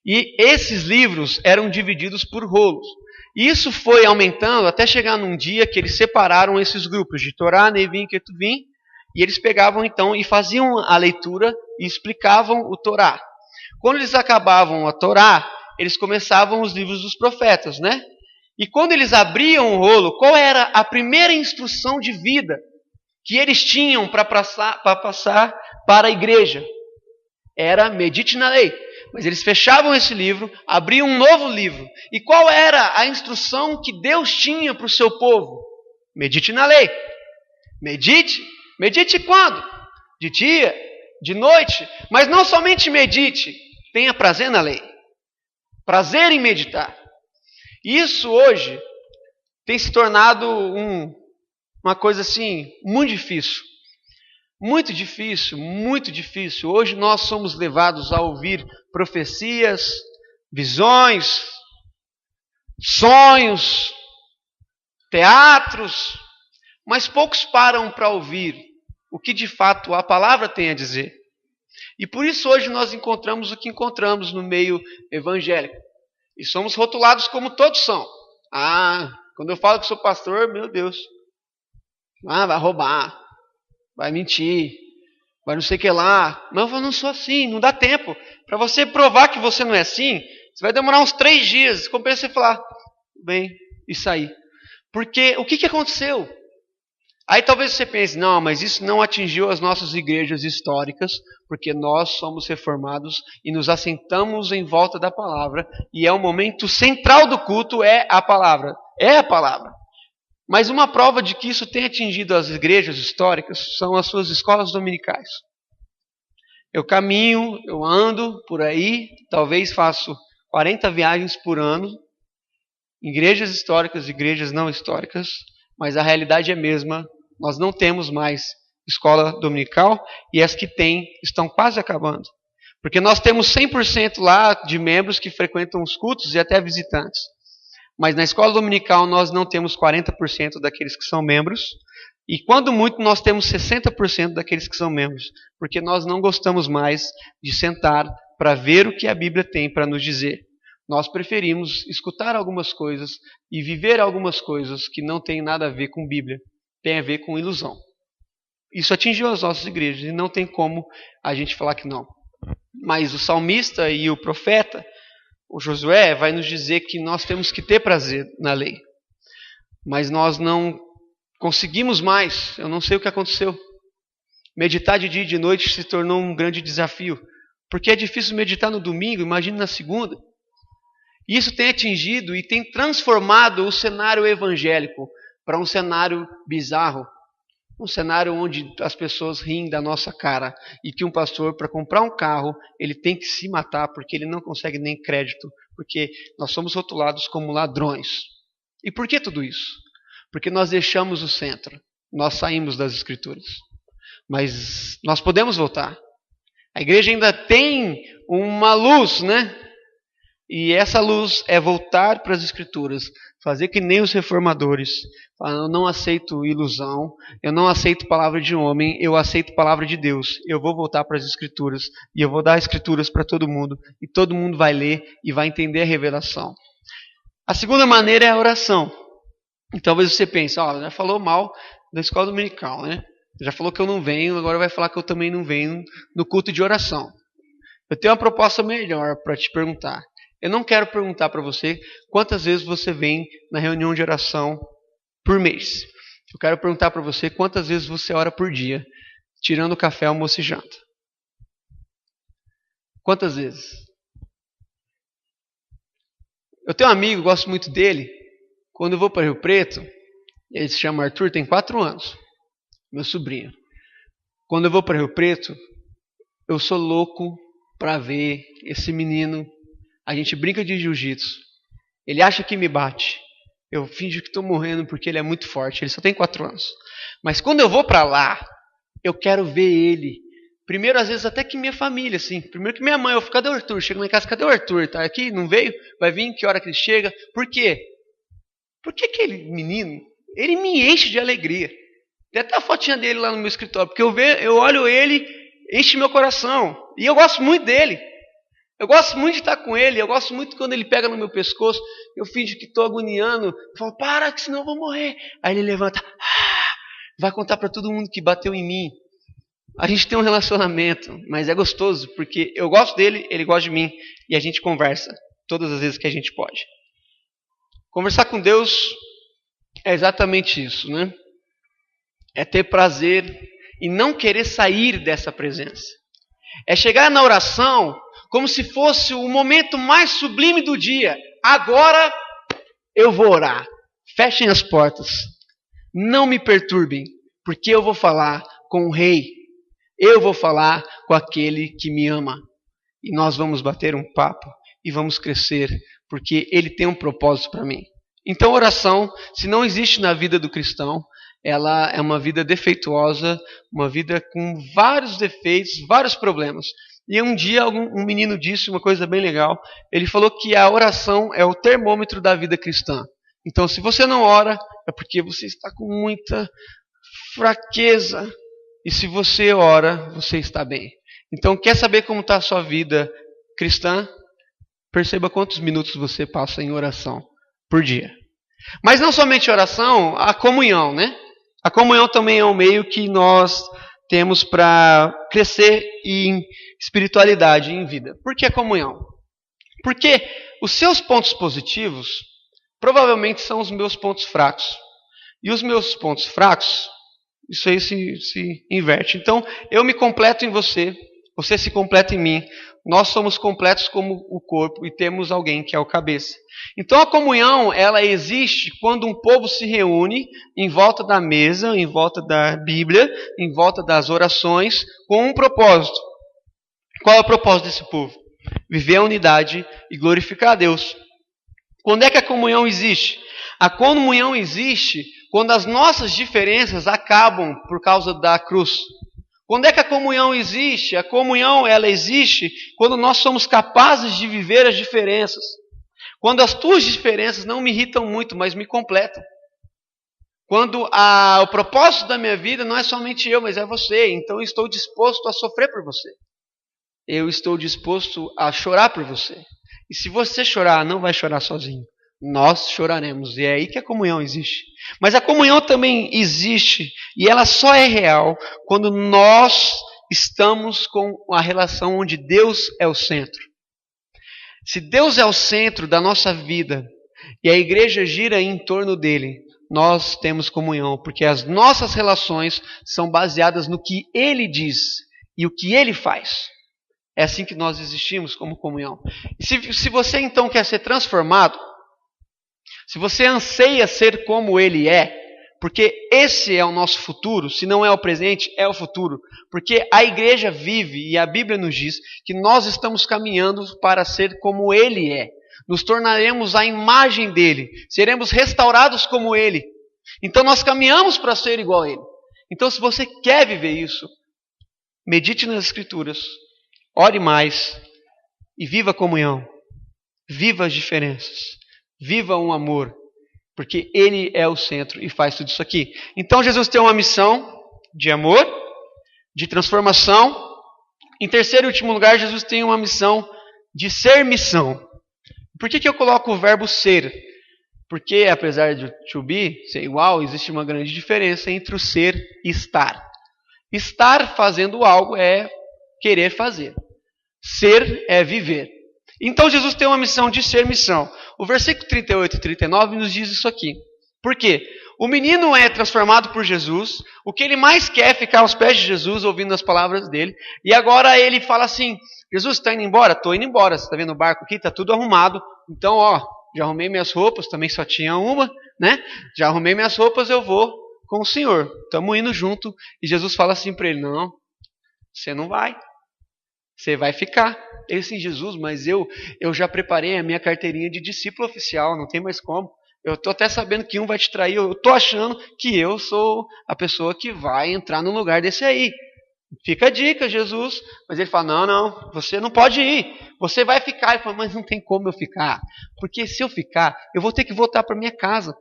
Speaker 1: E esses livros eram divididos por rolos. E isso foi aumentando até chegar num dia que eles separaram esses grupos, de Torá, Nevim e Ketuvim, e eles pegavam, então, e faziam a leitura e explicavam o Torá. Quando eles acabavam a Torá, eles começavam os livros dos profetas, né? E quando eles abriam o rolo, qual era a primeira instrução de vida que eles tinham para passar para a igreja? Era medite na lei. Mas eles fechavam esse livro, abriam um novo livro. E qual era a instrução que Deus tinha para o seu povo? Medite na lei. Medite. Medite quando? De dia, de noite. Mas não somente medite, tenha prazer na lei. Prazer em meditar. Isso hoje tem se tornado uma coisa assim, muito difícil. Muito difícil, muito difícil. Hoje nós somos levados a ouvir profecias, visões, sonhos, teatros, mas poucos param para ouvir o que de fato a palavra tem a dizer. E por isso hoje nós encontramos o que encontramos no meio evangélico. E somos rotulados como todos são. Quando eu falo que sou pastor, meu Deus. Vai roubar, vai mentir, vai não sei o que lá. Mas eu não sou assim, não dá tempo. Para você provar que você não é assim, você vai demorar uns 3 dias. Compensa você falar, bem, e sair. Porque o que aconteceu? Aí talvez você pense, não, mas isso não atingiu as nossas igrejas históricas, porque nós somos reformados e nos assentamos em volta da palavra, e é o momento central do culto, é a palavra. É a palavra. Mas uma prova de que isso tem atingido as igrejas históricas são as suas escolas dominicais. Eu caminho, eu ando por aí, talvez faço 40 viagens por ano, igrejas históricas, igrejas não históricas, mas a realidade é a mesma. Nós não temos mais escola dominical e as que tem estão quase acabando. Porque nós temos 100% lá de membros que frequentam os cultos e até visitantes. Mas na escola dominical nós não temos 40% daqueles que são membros. E quando muito nós temos 60% daqueles que são membros. Porque nós não gostamos mais de sentar para ver o que a Bíblia tem para nos dizer. Nós preferimos escutar algumas coisas e viver algumas coisas que não têm nada a ver com Bíblia. Tem a ver com ilusão. Isso atingiu as nossas igrejas e não tem como a gente falar que não. Mas o salmista e o profeta, o Josué, vai nos dizer que nós temos que ter prazer na lei. Mas nós não conseguimos mais. Eu não sei o que aconteceu. Meditar de dia e de noite se tornou um grande desafio. Porque é difícil meditar no domingo, imagine na segunda. E isso tem atingido e tem transformado o cenário evangélico para um cenário bizarro, um cenário onde as pessoas riem da nossa cara e que um pastor, para comprar um carro, ele tem que se matar porque ele não consegue nem crédito, porque nós somos rotulados como ladrões. E por que tudo isso? Porque nós deixamos o centro, nós saímos das Escrituras. Mas nós podemos voltar. A igreja ainda tem uma luz, né? E essa luz é voltar para as Escrituras, fazer que nem os reformadores. Eu não aceito ilusão, eu não aceito palavra de homem, eu aceito palavra de Deus. Eu vou voltar para as Escrituras e eu vou dar Escrituras para todo mundo. E todo mundo vai ler e vai entender a revelação. A segunda maneira é a oração. E talvez você pense, já falou mal da escola dominical, né? Já falou que eu não venho, agora vai falar que eu também não venho no culto de oração. Eu tenho uma proposta melhor para te perguntar. Eu não quero perguntar para você quantas vezes você vem na reunião de oração por mês. Eu quero perguntar para você quantas vezes você ora por dia, tirando café, almoço e janta. Quantas vezes? Eu tenho um amigo, gosto muito dele. Quando eu vou para Rio Preto, ele se chama Arthur, tem 4 anos. Meu sobrinho. Quando eu vou para Rio Preto, eu sou louco para ver esse menino. A gente brinca de jiu-jitsu. Ele acha que me bate. Eu finjo que estou morrendo porque ele é muito forte. Ele só tem 4 anos. Mas quando eu vou para lá, eu quero ver ele. Primeiro, às vezes, até que minha família, assim. Primeiro que minha mãe. Eu fico, cadê o Arthur? Chego lá em casa, cadê o Arthur? Tá aqui? Não veio? Vai vir? Que hora que ele chega? Por quê? Porque aquele menino, ele me enche de alegria. Tem até a fotinha dele lá no meu escritório. Porque eu olho ele, enche meu coração. E eu gosto muito dele. Eu gosto muito de estar com ele, eu gosto muito quando ele pega no meu pescoço, eu finjo que estou agoniando, eu falo, para que senão eu vou morrer. Aí ele levanta, vai contar para todo mundo que bateu em mim. A gente tem um relacionamento, mas é gostoso, porque eu gosto dele, ele gosta de mim, e a gente conversa todas as vezes que a gente pode. Conversar com Deus é exatamente isso, né? É ter prazer e não querer sair dessa presença. É chegar na oração como se fosse o momento mais sublime do dia. Agora eu vou orar. Fechem as portas. Não me perturbem, porque eu vou falar com o Rei. Eu vou falar com aquele que me ama. E nós vamos bater um papo e vamos crescer, porque ele tem um propósito para mim. Então, oração, se não existe na vida do cristão, ela é uma vida defeituosa, uma vida com vários defeitos, vários problemas. E um dia um menino disse uma coisa bem legal. Ele falou que a oração é o termômetro da vida cristã. Então, se você não ora, é porque você está com muita fraqueza. E se você ora, você está bem. Então, quer saber como está a sua vida cristã? Perceba quantos minutos você passa em oração por dia. Mas não somente oração, a comunhão, né? A comunhão também é um meio que nós temos para crescer em espiritualidade, em vida. Por que a comunhão? Porque os seus pontos positivos provavelmente são os meus pontos fracos. E os meus pontos fracos, isso aí se inverte. Então, eu me completo em você, você se completa em mim. Nós somos completos como o corpo e temos alguém que é o cabeça. Então, a comunhão, ela existe quando um povo se reúne em volta da mesa, em volta da Bíblia, em volta das orações, com um propósito. Qual é o propósito desse povo? Viver a unidade e glorificar a Deus. Quando é que a comunhão existe? A comunhão existe quando as nossas diferenças acabam por causa da cruz. Quando é que a comunhão existe? A comunhão, ela existe quando nós somos capazes de viver as diferenças. Quando as tuas diferenças não me irritam muito, mas me completam. Quando o propósito da minha vida não é somente eu, mas é você. Então eu estou disposto a sofrer por você. Eu estou disposto a chorar por você. E se você chorar, não vai chorar sozinho. Nós choraremos. E é aí que a comunhão existe. Mas a comunhão também existe. E ela só é real quando nós estamos com a relação onde Deus é o centro. Se Deus é o centro da nossa vida e a igreja gira em torno dele, nós temos comunhão. Porque as nossas relações são baseadas no que Ele diz e o que Ele faz. É assim que nós existimos como comunhão. E se você então quer ser transformado, se você anseia ser como Ele é, porque esse é o nosso futuro, se não é o presente, é o futuro. Porque a igreja vive e a Bíblia nos diz que nós estamos caminhando para ser como Ele é. Nos tornaremos a imagem dEle, seremos restaurados como Ele. Então nós caminhamos para ser igual a Ele. Então se você quer viver isso, medite nas Escrituras, ore mais e viva a comunhão, viva as diferenças, viva um amor, porque Ele é o centro e faz tudo isso aqui. Então Jesus tem uma missão de amor, de transformação. Em terceiro e último lugar, Jesus tem uma missão de ser missão. Por que eu coloco o verbo ser? Porque apesar de to be ser igual, existe uma grande diferença entre o ser e estar. Estar fazendo algo é querer fazer. Ser é viver. Então Jesus tem uma missão de ser missão. O versículo 38 e 39 nos diz isso aqui. Por quê? O menino é transformado por Jesus. O que ele mais quer é ficar aos pés de Jesus, ouvindo as palavras dele. E agora ele fala assim, Jesus, está indo embora? Estou indo embora. Você está vendo o barco aqui? Está tudo arrumado. Então, já arrumei minhas roupas. Também só tinha uma, né? Já arrumei minhas roupas, eu vou com o Senhor. Estamos indo junto. E Jesus fala assim para ele, não, você não vai. Você vai ficar. Ele assim, Jesus, mas eu já preparei a minha carteirinha de discípulo oficial, não tem mais como. Eu estou até sabendo que um vai te trair, eu estou achando que eu sou a pessoa que vai entrar no lugar desse aí. Fica a dica, Jesus. Mas ele fala, não, você não pode ir, você vai ficar. Ele fala, mas não tem como eu ficar, porque se eu ficar, eu vou ter que voltar para minha casa.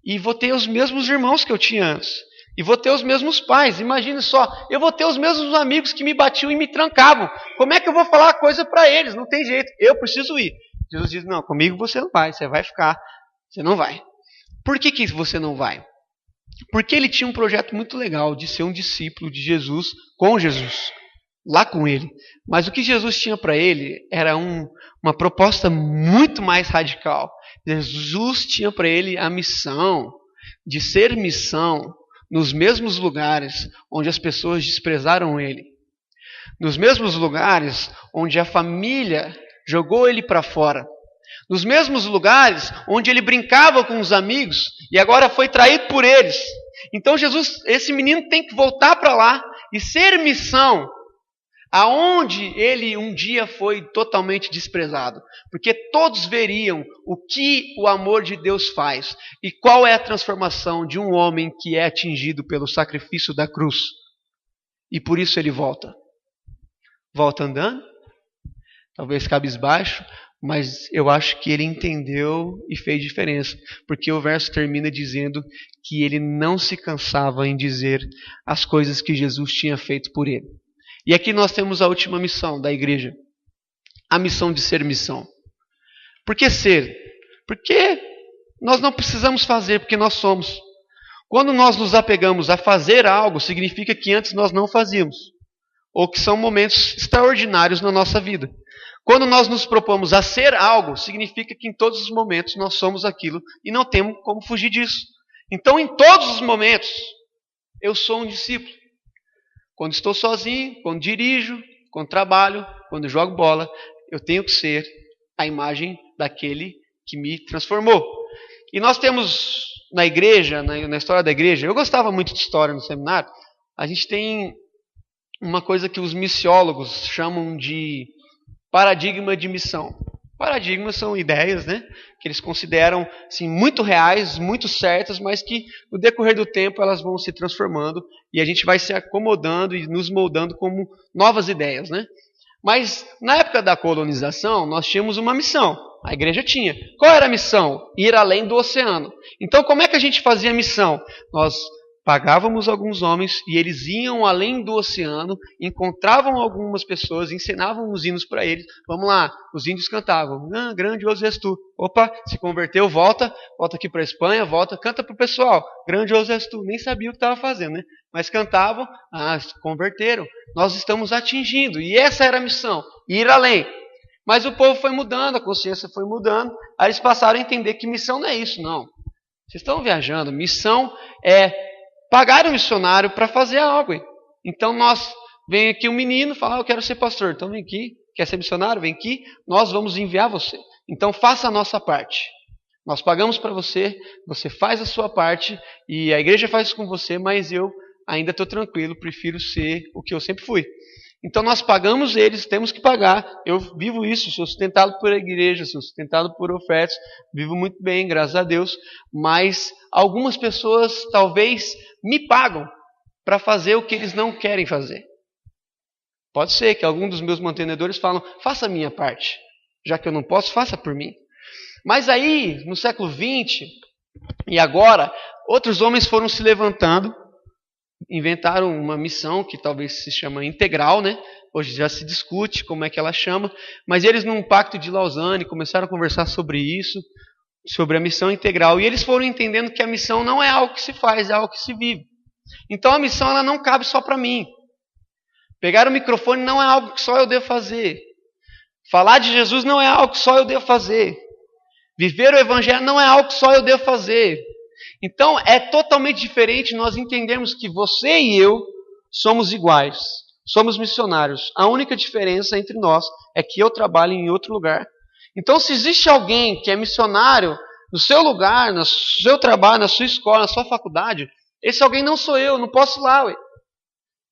Speaker 1: E vou ter os mesmos irmãos que eu tinha antes. E vou ter os mesmos pais, imagine só, eu vou ter os mesmos amigos que me batiam e me trancavam. Como é que eu vou falar a coisa para eles? Não tem jeito, eu preciso ir. Jesus diz, não, comigo você não vai, você vai ficar, você não vai. Por que você não vai? Porque ele tinha um projeto muito legal de ser um discípulo de Jesus, com Jesus, lá com ele. Mas o que Jesus tinha para ele era uma proposta muito mais radical. Jesus tinha para ele a missão de ser missão, nos mesmos lugares onde as pessoas desprezaram ele. Nos mesmos lugares onde a família jogou ele para fora. Nos mesmos lugares onde ele brincava com os amigos e agora foi traído por eles. Então Jesus, esse menino tem que voltar para lá e ser missão aonde ele um dia foi totalmente desprezado. Porque todos veriam o que o amor de Deus faz e qual é a transformação de um homem que é atingido pelo sacrifício da cruz. E por isso ele volta. Volta andando, talvez cabisbaixo, mas eu acho que ele entendeu e fez diferença, porque o verso termina dizendo que ele não se cansava em dizer as coisas que Jesus tinha feito por ele. E aqui nós temos a última missão da igreja, a missão de ser missão. Por que ser? Porque nós não precisamos fazer, porque nós somos. Quando nós nos apegamos a fazer algo, significa que antes nós não fazíamos, ou que são momentos extraordinários na nossa vida. Quando nós nos propomos a ser algo, significa que em todos os momentos nós somos aquilo e não temos como fugir disso. Então, em todos os momentos, eu sou um discípulo. Quando estou sozinho, quando dirijo, quando trabalho, quando jogo bola, eu tenho que ser a imagem daquele que me transformou. E nós temos na igreja, na história da igreja, eu gostava muito de história no seminário, a gente tem uma coisa que os missiólogos chamam de paradigma de missão. Paradigmas são ideias, né, que eles consideram assim, muito reais, muito certas, mas que no decorrer do tempo elas vão se transformando e a gente vai se acomodando e nos moldando como novas ideias, né? Mas na época da colonização nós tínhamos uma missão, a igreja tinha. Qual era a missão? Ir além do oceano. Então como é que a gente fazia a missão? Nós pagávamos alguns homens e eles iam além do oceano, encontravam algumas pessoas, ensinavam os hinos para eles. Vamos lá, os índios cantavam, grandioso és tu. Opa, se converteu, volta aqui para a Espanha, volta, canta para o pessoal, grandioso és tu. Nem sabia o que estava fazendo, né? Mas cantavam, se converteram. Nós estamos atingindo, e essa era a missão, ir além. Mas o povo foi mudando, a consciência foi mudando, aí eles passaram a entender que missão não é isso, não. Vocês estão viajando, missão é pagar um missionário para fazer algo. Então vem aqui um menino e fala, eu quero ser pastor. Então vem aqui, quer ser missionário? Vem aqui, nós vamos enviar você. Então faça a nossa parte. Nós pagamos para você, você faz a sua parte e a igreja faz isso com você, mas eu ainda estou tranquilo, prefiro ser o que eu sempre fui. Então nós pagamos eles, temos que pagar. Eu vivo isso, sou sustentado por igreja, sou sustentado por ofertas, vivo muito bem, graças a Deus. Mas algumas pessoas talvez me pagam para fazer o que eles não querem fazer. Pode ser que algum dos meus mantenedores falam, faça a minha parte. Já que eu não posso, faça por mim. Mas aí, no século XX, e agora, outros homens foram se levantando, inventaram uma missão que talvez se chama integral, né? Hoje já se discute como é que ela chama, mas eles num pacto de Lausanne começaram a conversar sobre isso, sobre a missão integral, e eles foram entendendo que a missão não é algo que se faz, é algo que se vive. Então a missão ela não cabe só para mim. Pegar o microfone não é algo que só eu devo fazer. Falar de Jesus não é algo que só eu devo fazer. Viver o evangelho não é algo que só eu devo fazer. Então é totalmente diferente nós entendermos que você e eu somos iguais, somos missionários. A única diferença entre nós é que eu trabalho em outro lugar. Então se existe alguém que é missionário no seu lugar, no seu trabalho, na sua escola, na sua faculdade, esse alguém não sou eu, não posso ir lá. Ué.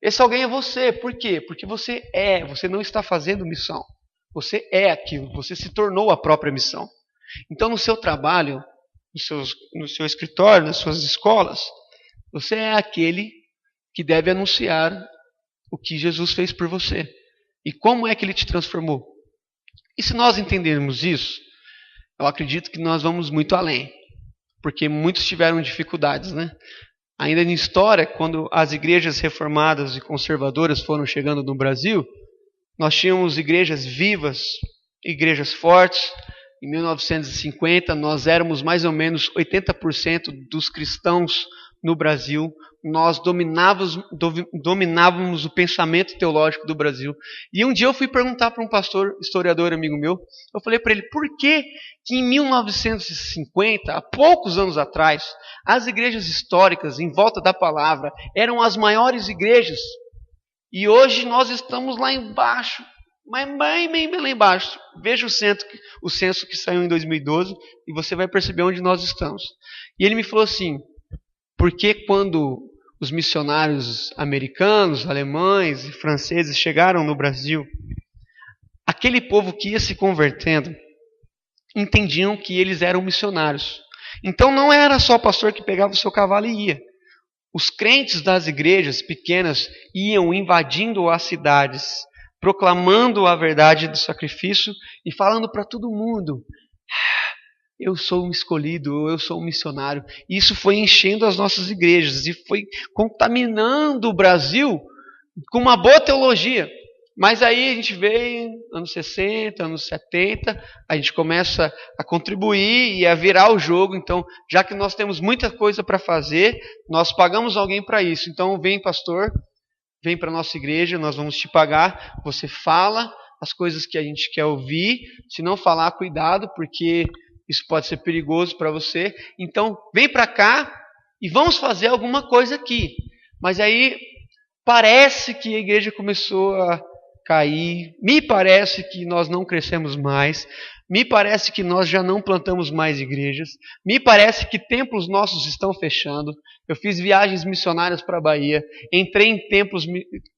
Speaker 1: Esse alguém é você. Por quê? Porque você não está fazendo missão. Você é aquilo, você se tornou a própria missão. Então no seu trabalho, no seu escritório, nas suas escolas, você é aquele que deve anunciar o que Jesus fez por você. E como é que ele te transformou. E se nós entendermos isso, eu acredito que nós vamos muito além. Porque muitos tiveram dificuldades, né? Ainda na história, quando as igrejas reformadas e conservadoras foram chegando no Brasil, nós tínhamos igrejas vivas, igrejas fortes. Em 1950, nós éramos mais ou menos 80% dos cristãos no Brasil. Nós dominávamos o pensamento teológico do Brasil. E um dia eu fui perguntar para um pastor, historiador amigo meu, eu falei para ele, por que em 1950, há poucos anos atrás, as igrejas históricas em volta da palavra eram as maiores igrejas? E hoje nós estamos lá embaixo, mas bem lá embaixo. Veja o censo que saiu em 2012 e você vai perceber onde nós estamos. E ele me falou assim, porque quando os missionários americanos, alemães e franceses chegaram no Brasil, aquele povo que ia se convertendo entendiam que eles eram missionários. Então não era só o pastor que pegava o seu cavalo e ia. Os crentes das igrejas pequenas iam invadindo as cidades proclamando a verdade do sacrifício e falando para todo mundo: eu sou um escolhido, eu sou um missionário. E isso foi enchendo as nossas igrejas e foi contaminando o Brasil com uma boa teologia. Mas aí a gente veio, anos 60, anos 70, a gente começa a contribuir e a virar o jogo. Então, já que nós temos muita coisa para fazer, nós pagamos alguém para isso. Então, vem pastor, vem para a nossa igreja, nós vamos te pagar. Você fala as coisas que a gente quer ouvir. Se não falar, cuidado, porque isso pode ser perigoso para você. Então, vem para cá e vamos fazer alguma coisa aqui. Mas aí, parece que a igreja começou a cair. Me parece que nós não crescemos mais. Me parece que nós já não plantamos mais igrejas. Me parece que templos nossos estão fechando. Eu fiz viagens missionárias para a Bahia. Entrei em templos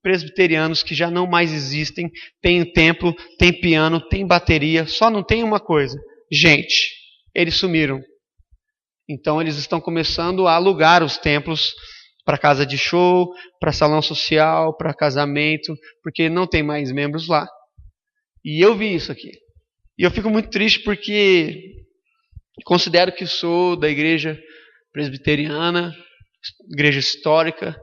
Speaker 1: presbiterianos que já não mais existem. Tem templo, tem piano, tem bateria. Só não tem uma coisa: gente. Eles sumiram. Então eles estão começando a alugar os templos para casa de show, para salão social, para casamento, porque não tem mais membros lá. E eu vi isso aqui. E eu fico muito triste porque considero que sou da igreja presbiteriana, igreja histórica,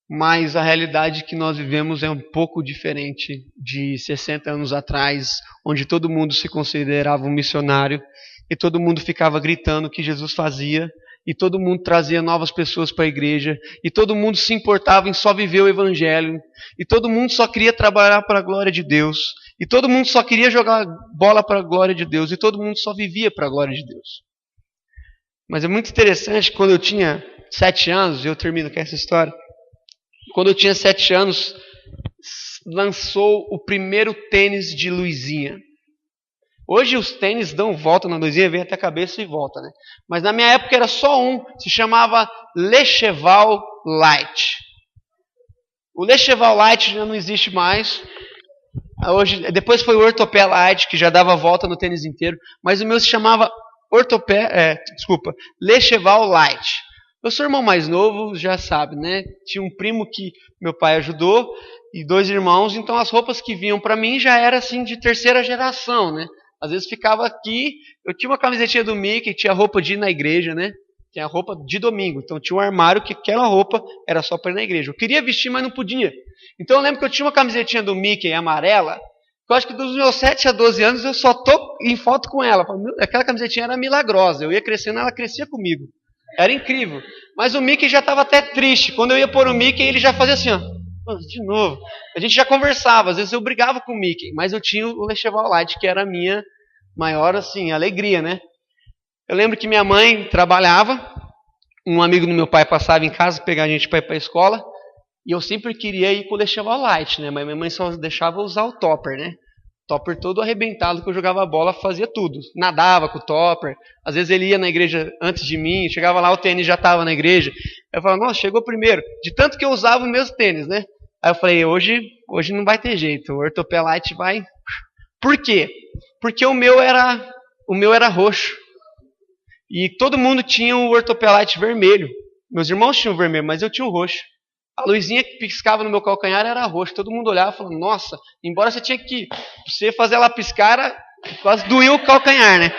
Speaker 1: mas a realidade que nós vivemos é um pouco diferente de 60 anos atrás, onde todo mundo se considerava um missionário e todo mundo ficava gritando o que Jesus fazia, e todo mundo trazia novas pessoas para a igreja, e todo mundo se importava em só viver o evangelho, e todo mundo só queria trabalhar para a glória de Deus, e todo mundo só queria jogar bola para a glória de Deus, e todo mundo só vivia para a glória de Deus. Mas é muito interessante, quando eu tinha 7 anos, e eu termino com essa história, quando eu tinha 7 anos, lançou o primeiro tênis de luzinha. Hoje os tênis dão volta na luzinha, vem até a cabeça e volta, né? Mas na minha época era só um, se chamava Lecheval Light. O Lecheval Light já não existe mais. Hoje, depois foi o Ortopé Light, que já dava volta no tênis inteiro, mas o meu se chamava Lecheval Light. Eu sou o irmão mais novo, já sabe, né? Tinha um primo que meu pai ajudou e 2 irmãos, então as roupas que vinham para mim já era assim de terceira geração, né? Às vezes ficava aqui, eu tinha uma camisetinha do Mickey, tinha roupa de ir na igreja, né? Tinha roupa de domingo, então tinha um armário que aquela roupa era só para ir na igreja. Eu queria vestir, mas não podia. Então eu lembro que eu tinha uma camisetinha do Mickey amarela, que eu acho que dos meus 7 a 12 anos eu só tô em foto com ela. Aquela camisetinha era milagrosa, eu ia crescendo, ela crescia comigo. Era incrível. Mas o Mickey já estava até triste. Quando eu ia pôr o Mickey, ele já fazia assim, ó. De novo. A gente já conversava, às vezes eu brigava com o Mickey, mas eu tinha o Lecheval Light, que era a minha maior, assim, alegria, né? Eu lembro que minha mãe trabalhava, um amigo do meu pai passava em casa, pegar a gente para ir para a escola, e eu sempre queria ir com o Lecheval Light, né? Mas minha mãe só deixava usar o topper, né? Topper todo arrebentado, que eu jogava bola, fazia tudo. Nadava com o topper. Às vezes ele ia na igreja antes de mim, chegava lá, o tênis já estava na igreja. Eu falava, nossa, chegou primeiro. De tanto que eu usava os meus tênis, né? Aí eu falei, hoje não vai ter jeito, o Ortopé Light vai... Por quê? Porque o meu era roxo. E todo mundo tinha o Ortopé Light vermelho. Meus irmãos tinham o vermelho, mas eu tinha o roxo. A luzinha que piscava no meu calcanhar era roxo. Todo mundo olhava e falava, nossa, embora você fazer ela piscar, quase doía o calcanhar, né?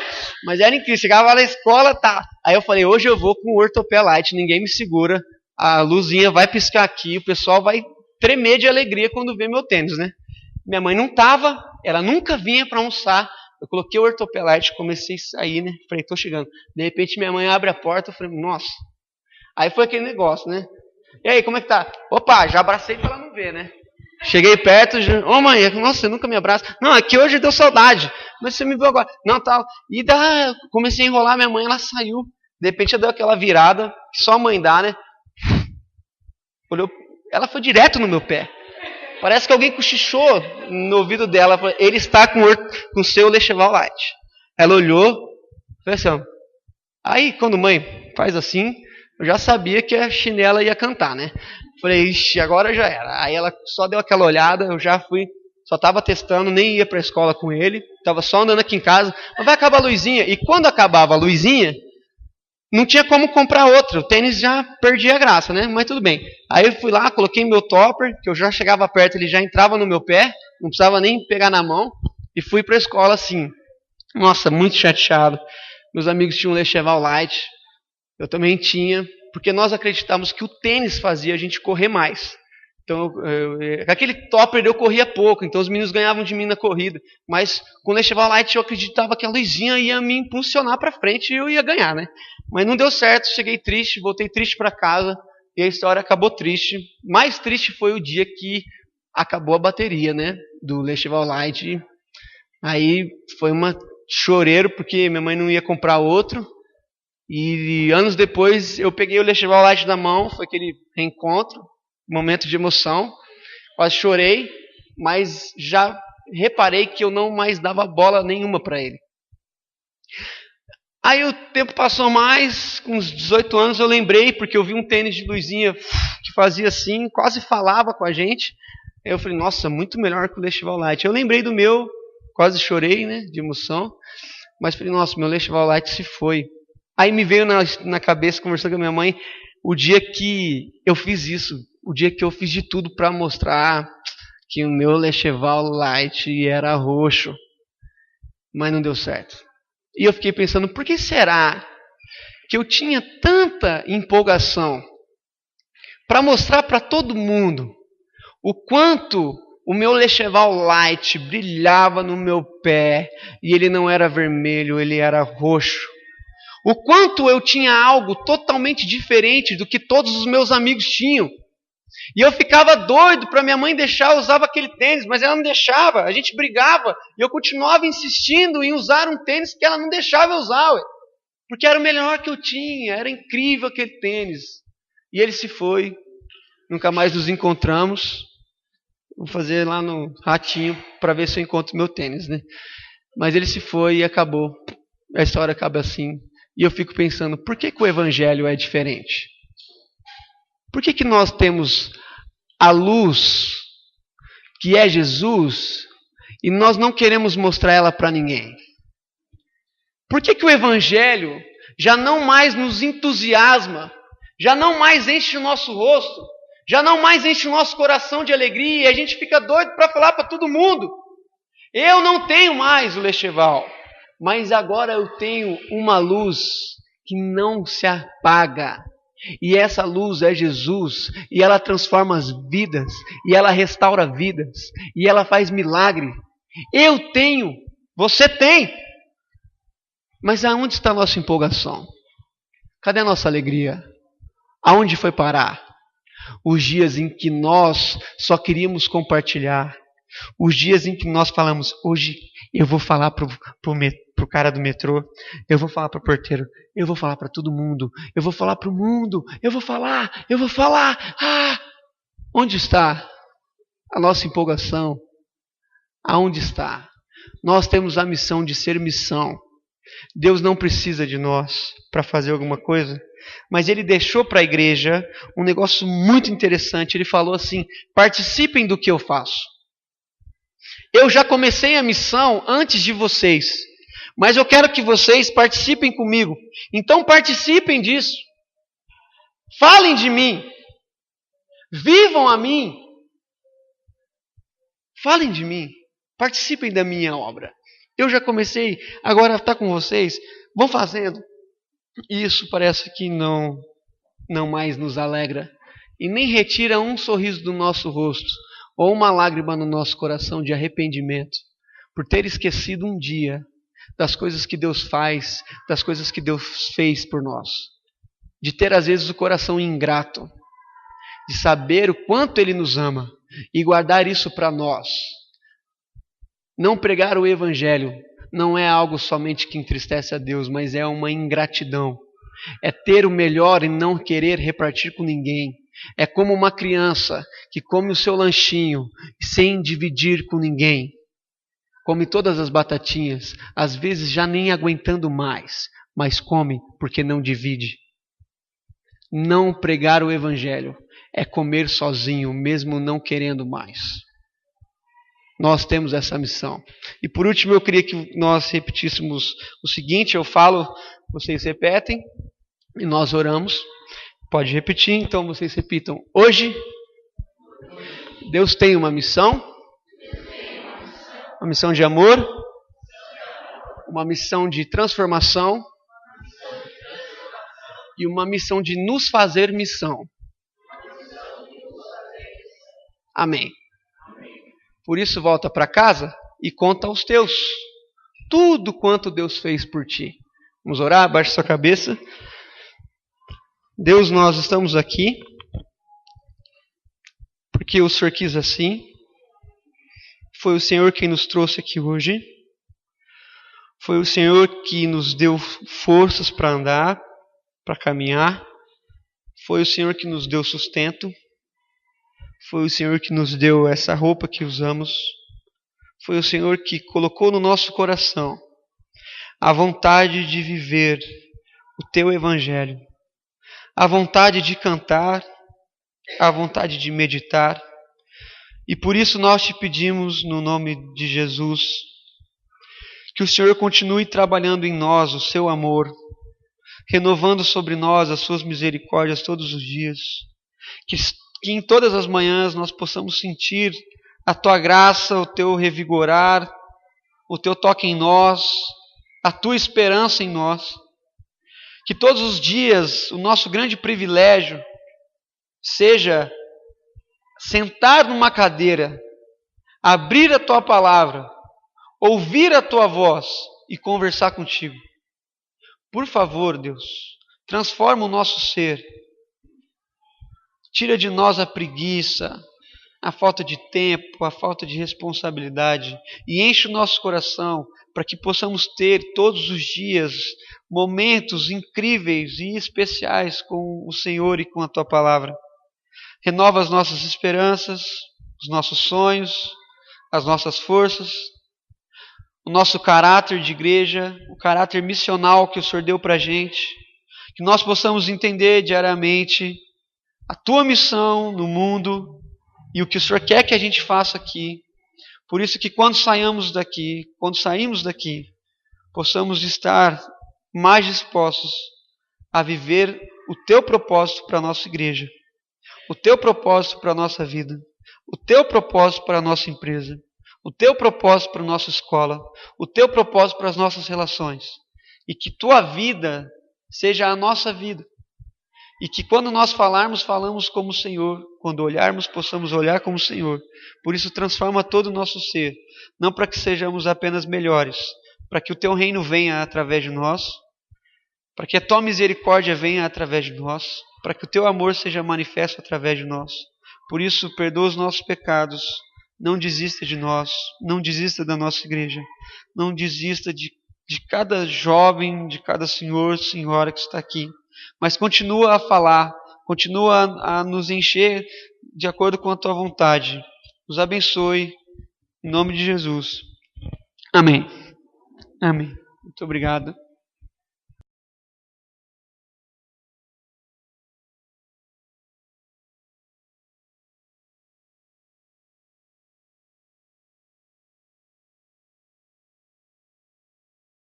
Speaker 1: Mas era incrível, chegava lá na escola, tá. Aí eu falei, hoje eu vou com o Ortopé Light, ninguém me segura. A luzinha vai piscar aqui, o pessoal vai tremer de alegria quando vê meu tênis, né? Minha mãe não tava, ela nunca vinha para almoçar. Eu coloquei o Ortopé Light, comecei a sair, né? Falei, tô chegando. De repente minha mãe abre a porta, eu falei, nossa. Aí foi aquele negócio, né? E aí, como é que tá? Opa, já abracei pra ela não ver, né? Cheguei perto, ô mãe, nossa, você nunca me abraça. Não, aqui hoje deu saudade. Mas você me viu agora. Não, tal. E comecei a enrolar, minha mãe, ela saiu. De repente ela deu aquela virada, que só a mãe dá, né? Olhou, ela foi direto no meu pé. Parece que alguém cochichou no ouvido dela. Ele está com o seu Lecheval Light. Ela olhou, falei assim, ó. Aí, quando mãe faz assim, eu já sabia que a chinela ia cantar, né? Falei, ixi, agora já era. Aí ela só deu aquela olhada, eu já fui, só estava testando, nem ia para a escola com ele, estava só andando aqui em casa. Mas vai acabar a luzinha. E quando acabava a luzinha, não tinha como comprar outro. O tênis já perdia a graça, né? Mas tudo bem. Aí eu fui lá, coloquei meu topper, que eu já chegava perto, ele já entrava no meu pé, não precisava nem pegar na mão, e fui para a escola assim. Nossa, muito chateado. Meus amigos tinham um Lecheval Light, eu também tinha, porque nós acreditávamos que o tênis fazia a gente correr mais. Então, aquele topper eu corria pouco, então os meninos ganhavam de mim na corrida. Mas com o Lecheval Light eu acreditava que a luzinha ia me impulsionar para frente e eu ia ganhar, né? Mas não deu certo, cheguei triste, voltei triste para casa e a história acabou triste. Mais triste foi o dia que acabou a bateria, né? Do Lecheval Light. Aí foi uma choreiro porque minha mãe não ia comprar outro. E anos depois eu peguei o Lecheval Light na mão, foi aquele reencontro. Momento de emoção, quase chorei, mas já reparei que eu não mais dava bola nenhuma para ele. Aí o tempo passou mais, com uns 18 anos eu lembrei, porque eu vi um tênis de luzinha que fazia assim, quase falava com a gente. Aí eu falei, nossa, muito melhor que o Lecheval Light. Eu lembrei do meu, quase chorei, né, de emoção, mas falei, nossa, meu Lecheval Light se foi. Aí me veio na cabeça, conversando com a minha mãe, o dia que eu fiz isso. O dia que eu fiz de tudo para mostrar que o meu Lecheval Light era roxo. Mas não deu certo. E eu fiquei pensando, por que será que eu tinha tanta empolgação para mostrar para todo mundo o quanto o meu Lecheval Light brilhava no meu pé e ele não era vermelho, ele era roxo. O quanto eu tinha algo totalmente diferente do que todos os meus amigos tinham. E eu ficava doido para minha mãe deixar, eu usava aquele tênis, mas ela não deixava, a gente brigava, e eu continuava insistindo em usar um tênis que ela não deixava eu usar, porque era o melhor que eu tinha, era incrível aquele tênis. E ele se foi, nunca mais nos encontramos, vou fazer lá no ratinho para ver se eu encontro meu tênis, né? Mas ele se foi e acabou, a história acaba assim, e eu fico pensando, por que o evangelho é diferente? Por que nós temos a luz, que é Jesus, e nós não queremos mostrar ela para ninguém? Por que o Evangelho já não mais nos entusiasma, já não mais enche o nosso rosto, já não mais enche o nosso coração de alegria, e a gente fica doido para falar para todo mundo? Eu não tenho mais o Lecheval, mas agora eu tenho uma luz que não se apaga. E essa luz é Jesus, e ela transforma as vidas, e ela restaura vidas, e ela faz milagre. Eu tenho, você tem. Mas aonde está a nossa empolgação? Cadê a nossa alegria? Aonde foi parar? Os dias em que nós só queríamos compartilhar. Os dias em que nós falamos, hoje eu vou falar pro cara do metrô, eu vou falar pro porteiro, eu vou falar para todo mundo, eu vou falar pro mundo, eu vou falar. Onde está a nossa empolgação? Aonde está? Nós temos a missão de ser missão. Deus não precisa de nós para fazer alguma coisa, mas Ele deixou para a igreja um negócio muito interessante. Ele falou assim, participem do que eu faço. Eu já comecei a missão antes de vocês, mas eu quero que vocês participem comigo. Então participem disso. Falem de mim. Vivam a mim. Falem de mim. Participem da minha obra. Eu já comecei, agora está com vocês. Vão fazendo. Isso parece que não mais nos alegra. E nem retira um sorriso do nosso rosto, ou uma lágrima no nosso coração de arrependimento, por ter esquecido um dia das coisas que Deus faz, das coisas que Deus fez por nós. De ter às vezes o coração ingrato, de saber o quanto Ele nos ama e guardar isso para nós. Não pregar o Evangelho não é algo somente que entristece a Deus, mas é uma ingratidão. É ter o melhor e não querer repartir com ninguém. É como uma criança que come o seu lanchinho sem dividir com ninguém. Come todas as batatinhas, às vezes já nem aguentando mais, mas come porque não divide. Não pregar o Evangelho é comer sozinho, mesmo não querendo mais. Nós temos essa missão. E por último, eu queria que nós repetíssemos o seguinte, eu falo, vocês repetem. E nós oramos. Pode repetir, então vocês repitam. Hoje, Deus tem uma missão de amor, uma missão de transformação e uma missão de nos fazer missão. Amém. Por isso, volta para casa e conta aos teus tudo quanto Deus fez por ti. Vamos orar? Abaixe sua cabeça. Deus, nós estamos aqui porque o Senhor quis assim. Foi o Senhor quem nos trouxe aqui hoje. Foi o Senhor que nos deu forças para andar, para caminhar. Foi o Senhor que nos deu sustento. Foi o Senhor que nos deu essa roupa que usamos. Foi o Senhor que colocou no nosso coração a vontade de viver o Teu Evangelho, a vontade de cantar, a vontade de meditar. E por isso nós te pedimos, no nome de Jesus, que o Senhor continue trabalhando em nós o Seu amor, renovando sobre nós as Suas misericórdias todos os dias. Que em todas as manhãs nós possamos sentir a Tua graça, o Teu revigorar, o Teu toque em nós, a Tua esperança em nós. Que todos os dias o nosso grande privilégio seja sentar numa cadeira, abrir a Tua palavra, ouvir a Tua voz e conversar contigo. Por favor, Deus, transforma o nosso ser. Tira de nós a preguiça, a falta de tempo, a falta de responsabilidade e enche o nosso coração para que possamos ter todos os dias momentos incríveis e especiais com o Senhor e com a Tua palavra. Renova as nossas esperanças, os nossos sonhos, as nossas forças, o nosso caráter de igreja, o caráter missional que o Senhor deu para a gente, que nós possamos entender diariamente a Tua missão no mundo e o que o Senhor quer que a gente faça aqui. Por isso que quando saímos daqui, possamos estar mais dispostos a viver o Teu propósito para a nossa igreja, o Teu propósito para a nossa vida, o Teu propósito para a nossa empresa, o Teu propósito para a nossa escola, o Teu propósito para as nossas relações. E que Tua vida seja a nossa vida. E que quando nós falarmos, falamos como o Senhor. Quando olharmos, possamos olhar como o Senhor. Por isso transforma todo o nosso ser. Não para que sejamos apenas melhores, para que o Teu reino venha através de nós, para que a Tua misericórdia venha através de nós, para que o Teu amor seja manifesto através de nós. Por isso, perdoa os nossos pecados. Não desista de nós. Não desista da nossa igreja. Não desista de cada jovem, de cada senhor, senhora que está aqui. Mas continua a falar, continua a nos encher de acordo com a Tua vontade. Nos abençoe, em nome de Jesus. Amém. Amém. Muito obrigado.